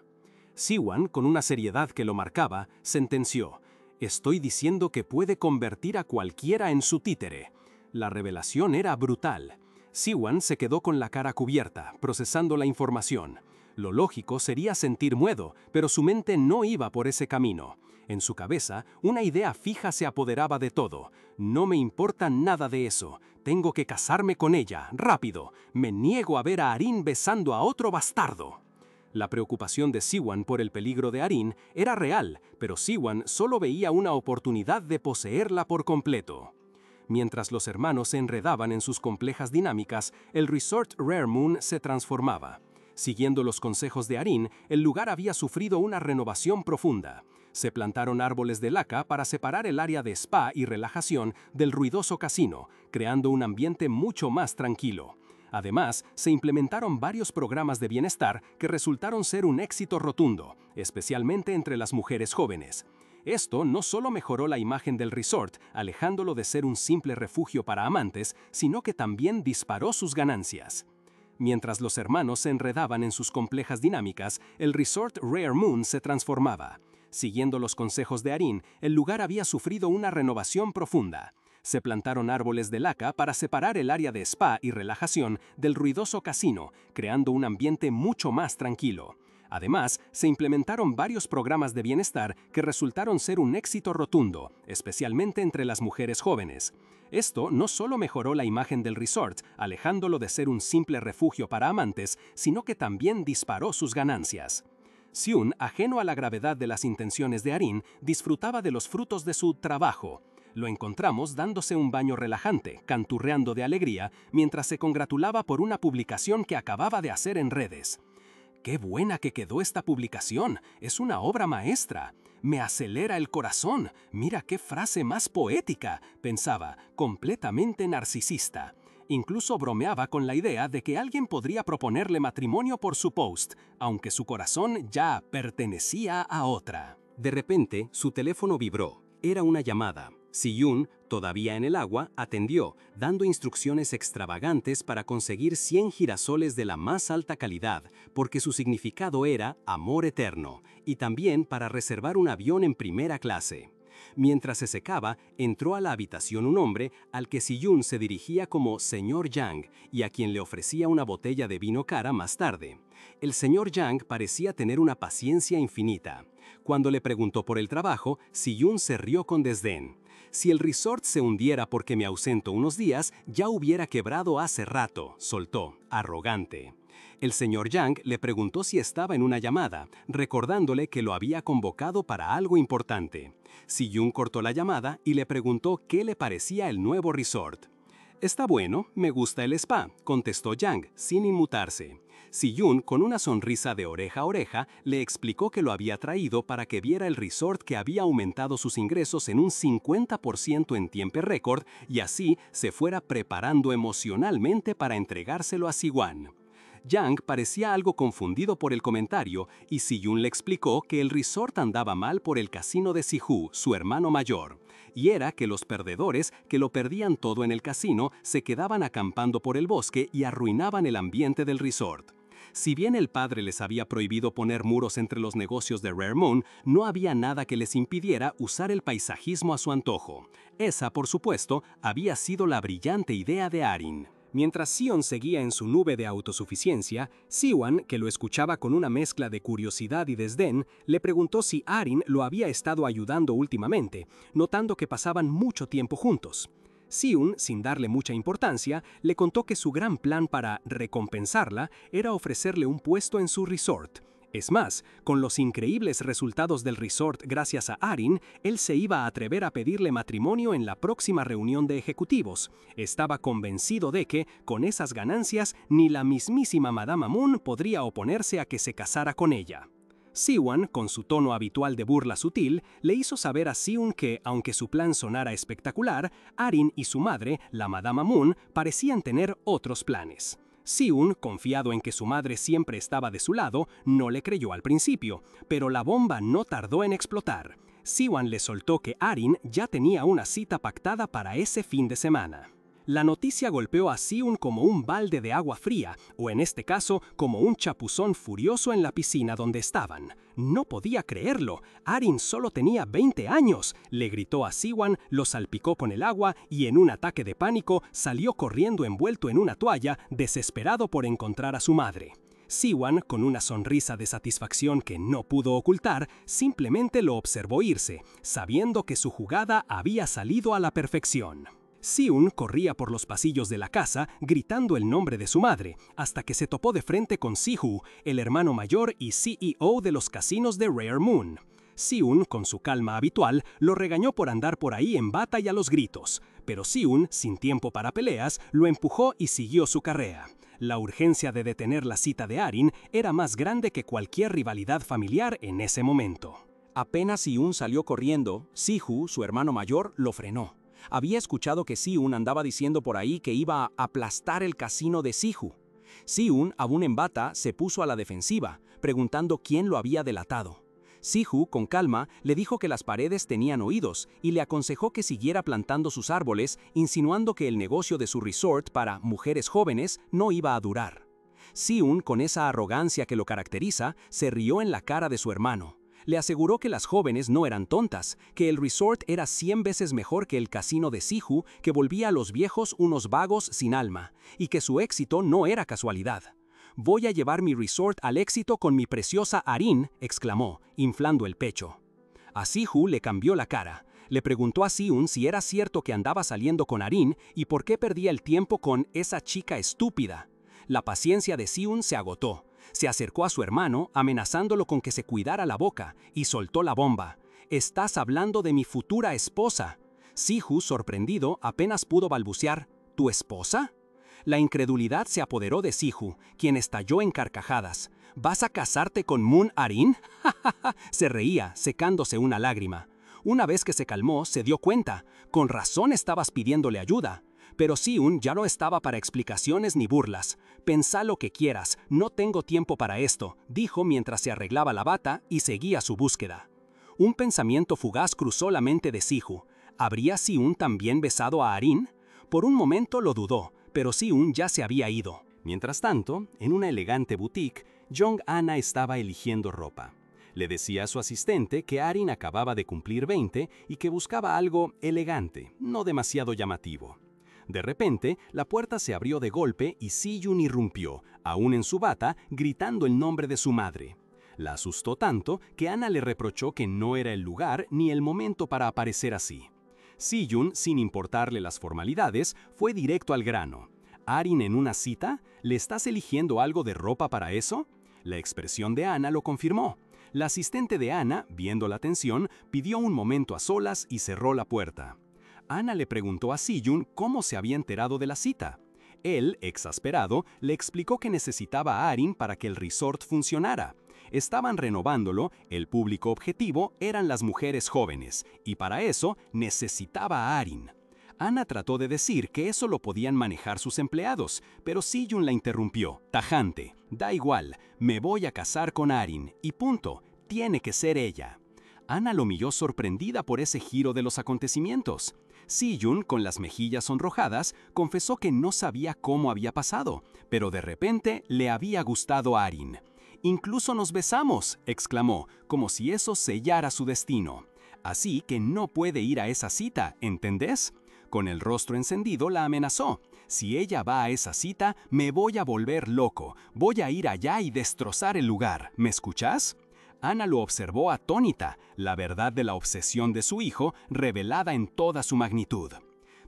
Siwon, con una seriedad que lo marcaba, sentenció: «Estoy diciendo que puede convertir a cualquiera en su títere». La revelación era brutal. Siwon se quedó con la cara cubierta, procesando la información. Lo lógico sería sentir miedo, pero su mente no iba por ese camino. En su cabeza, una idea fija se apoderaba de todo. «No me importa nada de eso. Tengo que casarme con ella, rápido. Me niego a ver a Arin besando a otro bastardo». La preocupación de Siwon por el peligro de Arin era real, pero Siwon solo veía una oportunidad de poseerla por completo. Mientras los hermanos se enredaban en sus complejas dinámicas, el resort Rare Moon se transformaba. Siguiendo los consejos de Arin, el lugar había sufrido una renovación profunda. Se plantaron árboles de laca para separar el área de spa y relajación del ruidoso casino, creando un ambiente mucho más tranquilo. Además, se implementaron varios programas de bienestar que resultaron ser un éxito rotundo, especialmente entre las mujeres jóvenes. Esto no solo mejoró la imagen del resort, alejándolo de ser un simple refugio para amantes, sino que también disparó sus ganancias. Mientras los hermanos se enredaban en sus complejas dinámicas, el resort Rare Moon se transformaba. Siguiendo los consejos de Arin, el lugar había sufrido una renovación profunda. Se plantaron árboles de laca para separar el área de spa y relajación del ruidoso casino, creando un ambiente mucho más tranquilo. Además, se implementaron varios programas de bienestar que resultaron ser un éxito rotundo, especialmente entre las mujeres jóvenes. Esto no solo mejoró la imagen del resort, alejándolo de ser un simple refugio para amantes, sino que también disparó sus ganancias. Sion, ajeno a la gravedad de las intenciones de Arin, disfrutaba de los frutos de su trabajo. Lo encontramos dándose un baño relajante, canturreando de alegría, mientras se congratulaba por una publicación que acababa de hacer en redes. «¡Qué buena que quedó esta publicación! Es una obra maestra. Me acelera el corazón. Mira qué frase más poética», pensaba, completamente narcisista. Incluso bromeaba con la idea de que alguien podría proponerle matrimonio por su post, aunque su corazón ya pertenecía a otra. De repente, su teléfono vibró. Era una llamada. Si-yoon, todavía en el agua, atendió, dando instrucciones extravagantes para conseguir 100 girasoles de la más alta calidad, porque su significado era amor eterno, y también para reservar un avión en primera clase. Mientras se secaba, entró a la habitación un hombre al que Si-yoon se dirigía como Señor Yang y a quien le ofrecía una botella de vino cara más tarde. El señor Yang parecía tener una paciencia infinita. Cuando le preguntó por el trabajo, Si-yoon se rió con desdén. «Si el resort se hundiera porque me ausento unos días, ya hubiera quebrado hace rato», soltó, arrogante. El señor Yang le preguntó si estaba en una llamada, recordándole que lo había convocado para algo importante. Si-yoon cortó la llamada y le preguntó qué le parecía el nuevo resort. «Está bueno, me gusta el spa», contestó Yang, sin inmutarse. Si-yoon, con una sonrisa de oreja a oreja, le explicó que lo había traído para que viera el resort que había aumentado sus ingresos en un 50% en tiempo récord y así se fuera preparando emocionalmente para entregárselo a Siwon. Yang parecía algo confundido por el comentario y Si-yoon le explicó que el resort andaba mal por el casino de Si-hoo, su hermano mayor, y era que los perdedores, que lo perdían todo en el casino, se quedaban acampando por el bosque y arruinaban el ambiente del resort. Si bien el padre les había prohibido poner muros entre los negocios de Rare Moon, no había nada que les impidiera usar el paisajismo a su antojo. Esa, por supuesto, había sido la brillante idea de Arin. Mientras Sion seguía en su nube de autosuficiencia, Siwon, que lo escuchaba con una mezcla de curiosidad y desdén, le preguntó si Arin lo había estado ayudando últimamente, notando que pasaban mucho tiempo juntos. Seun, sin darle mucha importancia, le contó que su gran plan para recompensarla era ofrecerle un puesto en su resort. Es más, con los increíbles resultados del resort gracias a Arin, él se iba a atrever a pedirle matrimonio en la próxima reunión de ejecutivos. Estaba convencido de que, con esas ganancias, ni la mismísima Madame Moon podría oponerse a que se casara con ella. Siwon, con su tono habitual de burla sutil, le hizo saber a Seun que, aunque su plan sonara espectacular, Arin y su madre, la Madame Moon, parecían tener otros planes. Seun, confiado en que su madre siempre estaba de su lado, no le creyó al principio, pero la bomba no tardó en explotar. Siwon le soltó que Arin ya tenía una cita pactada para ese fin de semana. La noticia golpeó a Seun como un balde de agua fría, o en este caso, como un chapuzón furioso en la piscina donde estaban. No podía creerlo. Arin solo tenía 20 años, le gritó a Siwon, lo salpicó con el agua y en un ataque de pánico salió corriendo envuelto en una toalla, desesperado por encontrar a su madre. Siwon, con una sonrisa de satisfacción que no pudo ocultar, simplemente lo observó irse, sabiendo que su jugada había salido a la perfección. Seun corría por los pasillos de la casa gritando el nombre de su madre, hasta que se topó de frente con Si-Hoo, el hermano mayor y CEO de los casinos de Rare Moon. Seun, con su calma habitual, lo regañó por andar por ahí en bata y a los gritos, pero Seun, sin tiempo para peleas, lo empujó y siguió su carrera. La urgencia de detener la cita de Arin era más grande que cualquier rivalidad familiar en ese momento. Apenas Seun salió corriendo, Si-Hoo, su hermano mayor, lo frenó. Había escuchado que Seun andaba diciendo por ahí que iba a aplastar el casino de Si-Hoo. Seun, aún en bata, se puso a la defensiva, preguntando quién lo había delatado. Si-Hoo, con calma, le dijo que las paredes tenían oídos y le aconsejó que siguiera plantando sus árboles, insinuando que el negocio de su resort para mujeres jóvenes no iba a durar. Seun, con esa arrogancia que lo caracteriza, se rió en la cara de su hermano. Le aseguró que las jóvenes no eran tontas, que el resort era 100 veces mejor que el casino de Si-Hoo, que volvía a los viejos unos vagos sin alma, y que su éxito no era casualidad. «Voy a llevar mi resort al éxito con mi preciosa Arin», exclamó, inflando el pecho. A Si-Hoo le cambió la cara. Le preguntó a Seun si era cierto que andaba saliendo con Arin y por qué perdía el tiempo con esa chica estúpida. La paciencia de Seun se agotó. Se acercó a su hermano, amenazándolo con que se cuidara la boca, y soltó la bomba. «Estás hablando de mi futura esposa». Si-Hoo, sorprendido, apenas pudo balbucear, «¿Tu esposa?». La incredulidad se apoderó de Si-Hoo, quien estalló en carcajadas. «¿Vas a casarte con Moon Arin?». Se reía, secándose una lágrima. Una vez que se calmó, se dio cuenta. Con razón estabas pidiéndole ayuda. Pero Seun ya no estaba para explicaciones ni burlas. «Pensá lo que quieras, no tengo tiempo para esto», dijo mientras se arreglaba la bata y seguía su búsqueda. Un pensamiento fugaz cruzó la mente de Si-Hoo. ¿Habría Seun también besado a Arin? Por un momento lo dudó, pero Seun ya se había ido. Mientras tanto, en una elegante boutique, Jong-Ana estaba eligiendo ropa. Le decía a su asistente que Arin acababa de cumplir 20 y que buscaba algo elegante, no demasiado llamativo. De repente, la puerta se abrió de golpe y Si-Yoon irrumpió, aún en su bata, gritando el nombre de su madre. La asustó tanto que Ana le reprochó que no era el lugar ni el momento para aparecer así. Si-Yoon, sin importarle las formalidades, fue directo al grano. «¿Arin en una cita? ¿Le estás eligiendo algo de ropa para eso?». La expresión de Ana lo confirmó. La asistente de Ana, viendo la tensión, pidió un momento a solas y cerró la puerta. Ana le preguntó a Si-Yoon cómo se había enterado de la cita. Él, exasperado, le explicó que necesitaba a Arin para que el resort funcionara. Estaban renovándolo, el público objetivo eran las mujeres jóvenes, y para eso necesitaba a Arin. Ana trató de decir que eso lo podían manejar sus empleados, pero Si-Yoon la interrumpió, tajante. «Da igual, me voy a casar con Arin, y punto, tiene que ser ella». Ana lo miró sorprendida por ese giro de los acontecimientos. Si-Yoon, con las mejillas sonrojadas, confesó que no sabía cómo había pasado, pero de repente le había gustado a Arin. «Incluso nos besamos», exclamó, como si eso sellara su destino. «Así que no puede ir a esa cita, ¿entendés?». Con el rostro encendido la amenazó. «Si ella va a esa cita, me voy a volver loco. Voy a ir allá y destrozar el lugar. ¿Me escuchás?». Ana lo observó atónita, la verdad de la obsesión de su hijo revelada en toda su magnitud.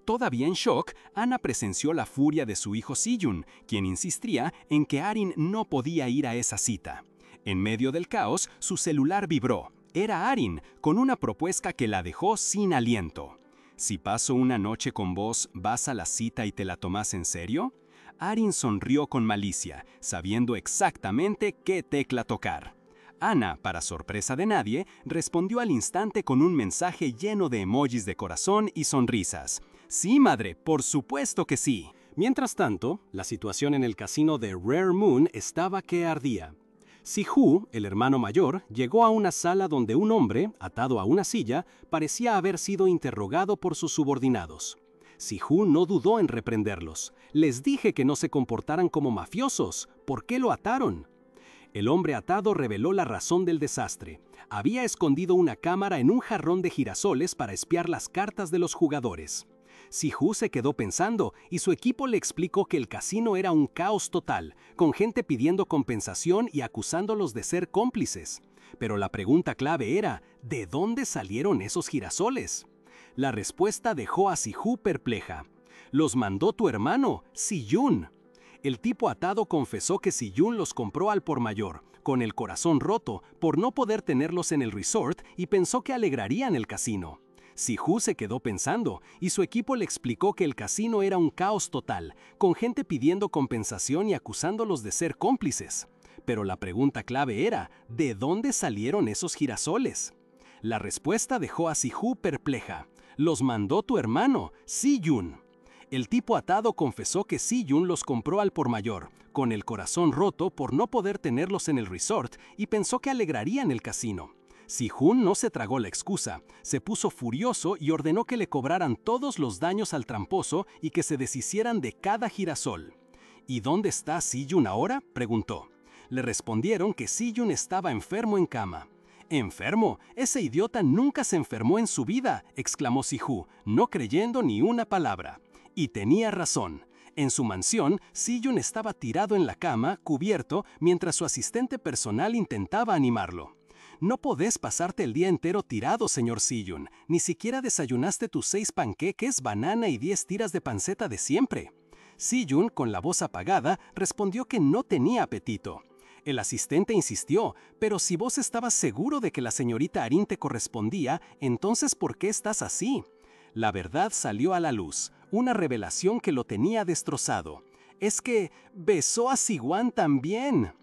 Todavía en shock, Ana presenció la furia de su hijo Siyun, quien insistía en que Arin no podía ir a esa cita. En medio del caos, su celular vibró. Era Arin, con una propuesta que la dejó sin aliento. «Si paso una noche con vos, ¿vas a la cita y te la tomás en serio?». Arin sonrió con malicia, sabiendo exactamente qué tecla tocar. Ana, para sorpresa de nadie, respondió al instante con un mensaje lleno de emojis de corazón y sonrisas. «Sí, madre, por supuesto que sí». Mientras tanto, la situación en el casino de Rare Moon estaba que ardía. Si-Hoo, el hermano mayor, llegó a una sala donde un hombre, atado a una silla, parecía haber sido interrogado por sus subordinados. Si-Hoo no dudó en reprenderlos. «Les dije que no se comportaran como mafiosos. ¿Por qué lo ataron?». El hombre atado reveló la razón del desastre. Había escondido una cámara en un jarrón de girasoles para espiar las cartas de los jugadores. Si-Hoo se quedó pensando y su equipo le explicó que el casino era un caos total, con gente pidiendo compensación y acusándolos de ser cómplices. Pero la pregunta clave era, ¿de dónde salieron esos girasoles? La respuesta dejó a Si-Hoo perpleja. «Los mandó tu hermano, Si-Yun». El tipo atado confesó que Si-Yun los compró al por mayor, con el corazón roto, por no poder tenerlos en el resort y pensó que alegrarían el casino. Si-Hoo se quedó pensando y su equipo le explicó que el casino era un caos total, con gente pidiendo compensación y acusándolos de ser cómplices. Pero la pregunta clave era, ¿de dónde salieron esos girasoles? La respuesta dejó a Si-Hoo perpleja. «Los mandó tu hermano, Si-Yun». El tipo atado confesó que Si-Yun los compró al por mayor, con el corazón roto por no poder tenerlos en el resort y pensó que alegrarían el casino. Si-Hoo no se tragó la excusa, se puso furioso y ordenó que le cobraran todos los daños al tramposo y que se deshicieran de cada girasol. «¿Y dónde está Si-Yun ahora?», preguntó. Le respondieron que Si-Yun estaba enfermo en cama. «¿Enfermo? Ese idiota nunca se enfermó en su vida», exclamó Si-Hoo, no creyendo ni una palabra. Y tenía razón. En su mansión, Si-Yun estaba tirado en la cama, cubierto, mientras su asistente personal intentaba animarlo. «No podés pasarte el día entero tirado, señor Si-Yun. Ni siquiera desayunaste tus 6 panqueques, banana y 10 tiras de panceta de siempre». Si-Yun, con la voz apagada, respondió que no tenía apetito. El asistente insistió, «Pero si vos estabas seguro de que la señorita Arin te correspondía, entonces ¿por qué estás así?». La verdad salió a la luz, una revelación que lo tenía destrozado. «Es que besó a Si-Wan también».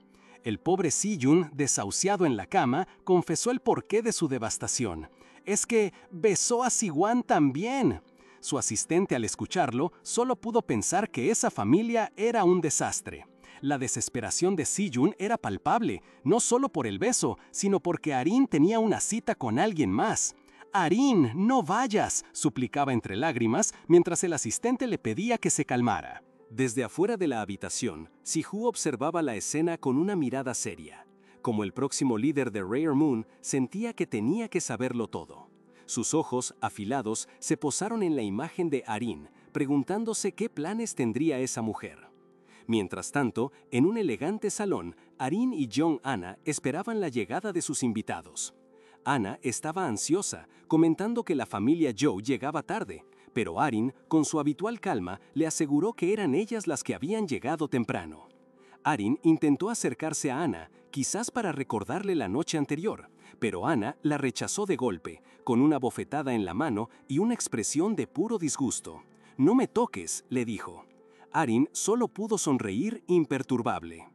El pobre Si-Yun, desahuciado en la cama, confesó el porqué de su devastación. «Es que besó a Si-Wan también». Su asistente, al escucharlo, solo pudo pensar que esa familia era un desastre. La desesperación de Si-Yun era palpable, no solo por el beso, sino porque Arin tenía una cita con alguien más. «Arin, no vayas», suplicaba entre lágrimas, mientras el asistente le pedía que se calmara. Desde afuera de la habitación, Si-Hoo observaba la escena con una mirada seria. Como el próximo líder de Rare Moon, sentía que tenía que saberlo todo. Sus ojos, afilados, se posaron en la imagen de Arin, preguntándose qué planes tendría esa mujer. Mientras tanto, en un elegante salón, Arin y Jong-Ana esperaban la llegada de sus invitados. Ana estaba ansiosa, comentando que la familia Joe llegaba tarde, pero Arin, con su habitual calma, le aseguró que eran ellas las que habían llegado temprano. Arin intentó acercarse a Ana, quizás para recordarle la noche anterior, pero Ana la rechazó de golpe, con una bofetada en la mano y una expresión de puro disgusto. «No me toques», le dijo. Arin solo pudo sonreír imperturbable.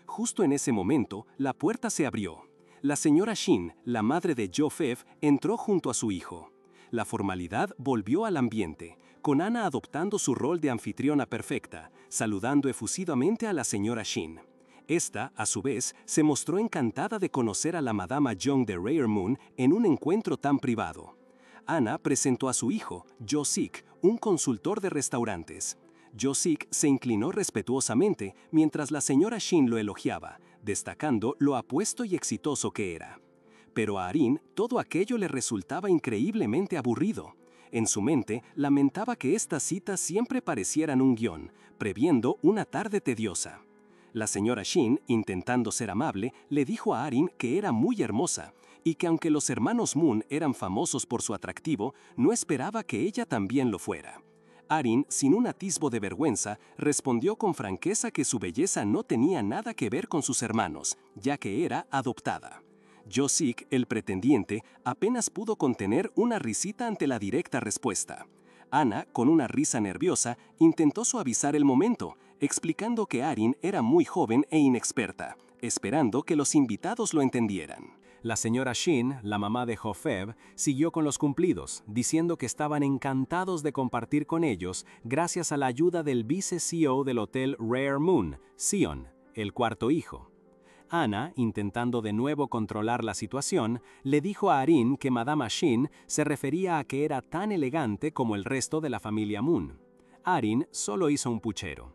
Justo en ese momento, la puerta se abrió. La señora Shin, la madre de Jo-Fev, entró junto a su hijo. La formalidad volvió al ambiente, con Ana adoptando su rol de anfitriona perfecta, saludando efusivamente a la señora Shin. Esta, a su vez, se mostró encantada de conocer a la madama Jong de Rare Moon en un encuentro tan privado. Ana presentó a su hijo, Jo-Sik, un consultor de restaurantes. Jo-Sik se inclinó respetuosamente mientras la señora Shin lo elogiaba, destacando lo apuesto y exitoso que era. Pero a Arin todo aquello le resultaba increíblemente aburrido. En su mente lamentaba que estas citas siempre parecieran un guión, previendo una tarde tediosa. La señora Shin, intentando ser amable, le dijo a Arin que era muy hermosa y que aunque los hermanos Moon eran famosos por su atractivo, no esperaba que ella también lo fuera. Arin, sin un atisbo de vergüenza, respondió con franqueza que su belleza no tenía nada que ver con sus hermanos, ya que era adoptada. Josik, el pretendiente, apenas pudo contener una risita ante la directa respuesta. Ana, con una risa nerviosa, intentó suavizar el momento, explicando que Arin era muy joven e inexperta, esperando que los invitados lo entendieran. La señora Shin, la mamá de Hofeb, siguió con los cumplidos, diciendo que estaban encantados de compartir con ellos gracias a la ayuda del vice-CEO del hotel Rare Moon, Sion, el cuarto hijo. Ana, intentando de nuevo controlar la situación, le dijo a Arin que Madame Shin se refería a que era tan elegante como el resto de la familia Moon. Arin solo hizo un puchero.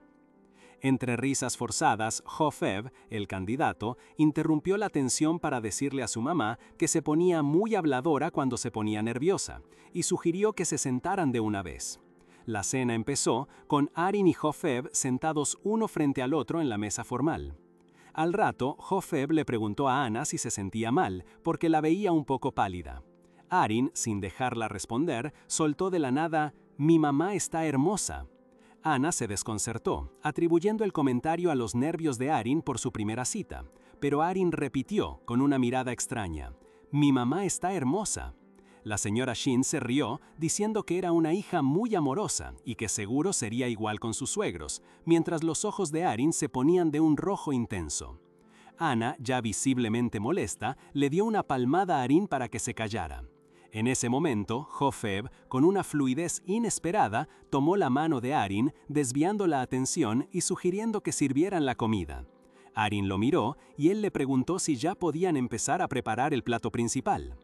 Entre risas forzadas, Hofeb, el candidato, interrumpió la tensión para decirle a su mamá que se ponía muy habladora cuando se ponía nerviosa, y sugirió que se sentaran de una vez. La cena empezó con Arin y Hofeb sentados uno frente al otro en la mesa formal. Al rato, Hofeb le preguntó a Ana si se sentía mal, porque la veía un poco pálida. Arin, sin dejarla responder, soltó de la nada: «Mi mamá está hermosa». Ana se desconcertó, atribuyendo el comentario a los nervios de Arin por su primera cita, pero Arin repitió, con una mirada extraña: «Mi mamá está hermosa». La señora Shin se rió, diciendo que era una hija muy amorosa y que seguro sería igual con sus suegros, mientras los ojos de Arin se ponían de un rojo intenso. Ana, ya visiblemente molesta, le dio una palmada a Arin para que se callara. En ese momento, Hofeb, con una fluidez inesperada, tomó la mano de Arin, desviando la atención y sugiriendo que sirvieran la comida. Arin lo miró y él le preguntó si ya podían empezar a preparar el plato principal.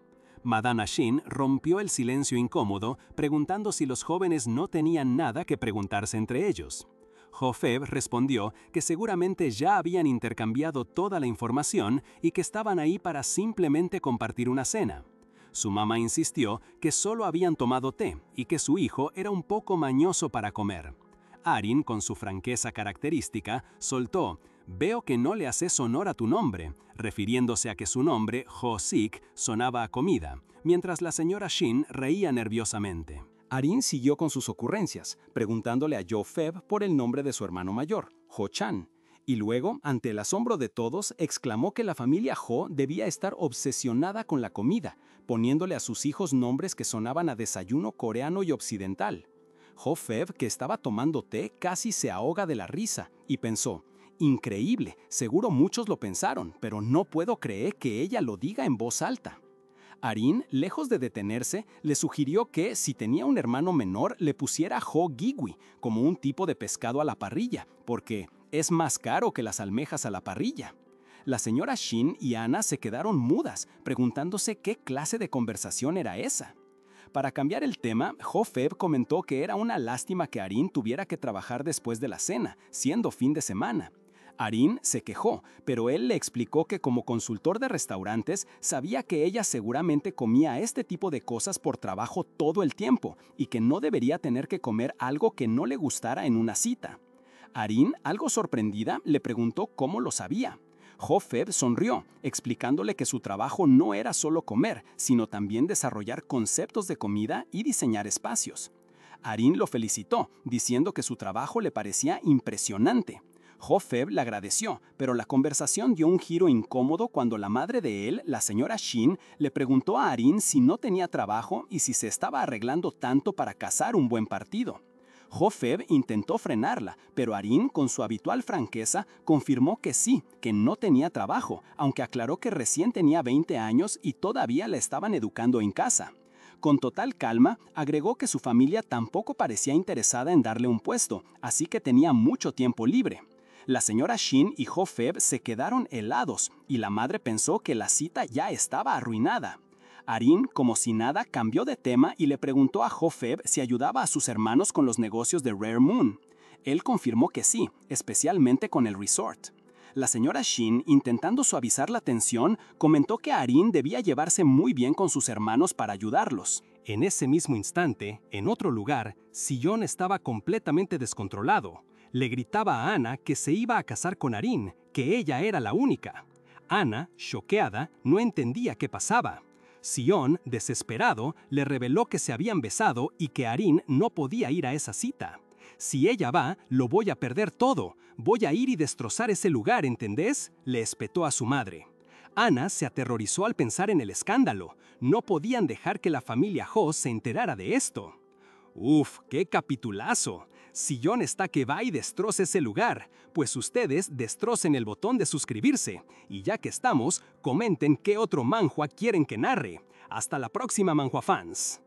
Madame Shin rompió el silencio incómodo, preguntando si los jóvenes no tenían nada que preguntarse entre ellos. Hofeb respondió que seguramente ya habían intercambiado toda la información y que estaban ahí para simplemente compartir una cena. Su mamá insistió que solo habían tomado té y que su hijo era un poco mañoso para comer. Arin, con su franqueza característica, soltó: «Veo que no le haces honor a tu nombre», refiriéndose a que su nombre, Josik, sonaba a comida, mientras la señora Shin reía nerviosamente. Arin siguió con sus ocurrencias, preguntándole a Hofeb por el nombre de su hermano mayor, Ho-chan, y luego, ante el asombro de todos, exclamó que la familia Ho debía estar obsesionada con la comida, poniéndole a sus hijos nombres que sonaban a desayuno coreano y occidental. Hofeb, que estaba tomando té, casi se ahoga de la risa y pensó: «Increíble, seguro muchos lo pensaron, pero no puedo creer que ella lo diga en voz alta». Arin, lejos de detenerse, le sugirió que, si tenía un hermano menor, le pusiera Ho Giwi, como un tipo de pescado a la parrilla, porque es más caro que las almejas a la parrilla. La señora Shin y Ana se quedaron mudas, preguntándose qué clase de conversación era esa. Para cambiar el tema, Hofeb comentó que era una lástima que Arin tuviera que trabajar después de la cena, siendo fin de semana. Arin se quejó, pero él le explicó que como consultor de restaurantes sabía que ella seguramente comía este tipo de cosas por trabajo todo el tiempo y que no debería tener que comer algo que no le gustara en una cita. Arin, algo sorprendida, le preguntó cómo lo sabía. Hofeb sonrió, explicándole que su trabajo no era solo comer, sino también desarrollar conceptos de comida y diseñar espacios. Arin lo felicitó, diciendo que su trabajo le parecía impresionante. Hofeb le agradeció, pero la conversación dio un giro incómodo cuando la madre de él, la señora Shin, le preguntó a Arin si no tenía trabajo y si se estaba arreglando tanto para cazar un buen partido. Hofeb intentó frenarla, pero Arin, con su habitual franqueza, confirmó que sí, que no tenía trabajo, aunque aclaró que recién tenía 20 años y todavía la estaban educando en casa. Con total calma, agregó que su familia tampoco parecía interesada en darle un puesto, así que tenía mucho tiempo libre. La señora Shin y Hofeb se quedaron helados y la madre pensó que la cita ya estaba arruinada. Arin, como si nada, cambió de tema y le preguntó a Hofeb si ayudaba a sus hermanos con los negocios de Rare Moon. Él confirmó que sí, especialmente con el resort. La señora Shin, intentando suavizar la tensión, comentó que Arin debía llevarse muy bien con sus hermanos para ayudarlos. En ese mismo instante, en otro lugar, Sion estaba completamente descontrolado. Le gritaba a Ana que se iba a casar con Arin, que ella era la única. Ana, choqueada, no entendía qué pasaba. Sion, desesperado, le reveló que se habían besado y que Arin no podía ir a esa cita. Si ella va, lo voy a perder todo. Voy a ir y destrozar ese lugar, ¿entendés? Le espetó a su madre. Ana se aterrorizó al pensar en el escándalo. No podían dejar que la familia Ho se enterara de esto. ¡Uf, qué capitulazo! Sion está que va y destroza ese lugar, pues ustedes destrocen el botón de suscribirse. Y ya que estamos, comenten qué otro manhwa quieren que narre. Hasta la próxima, manhwa fans.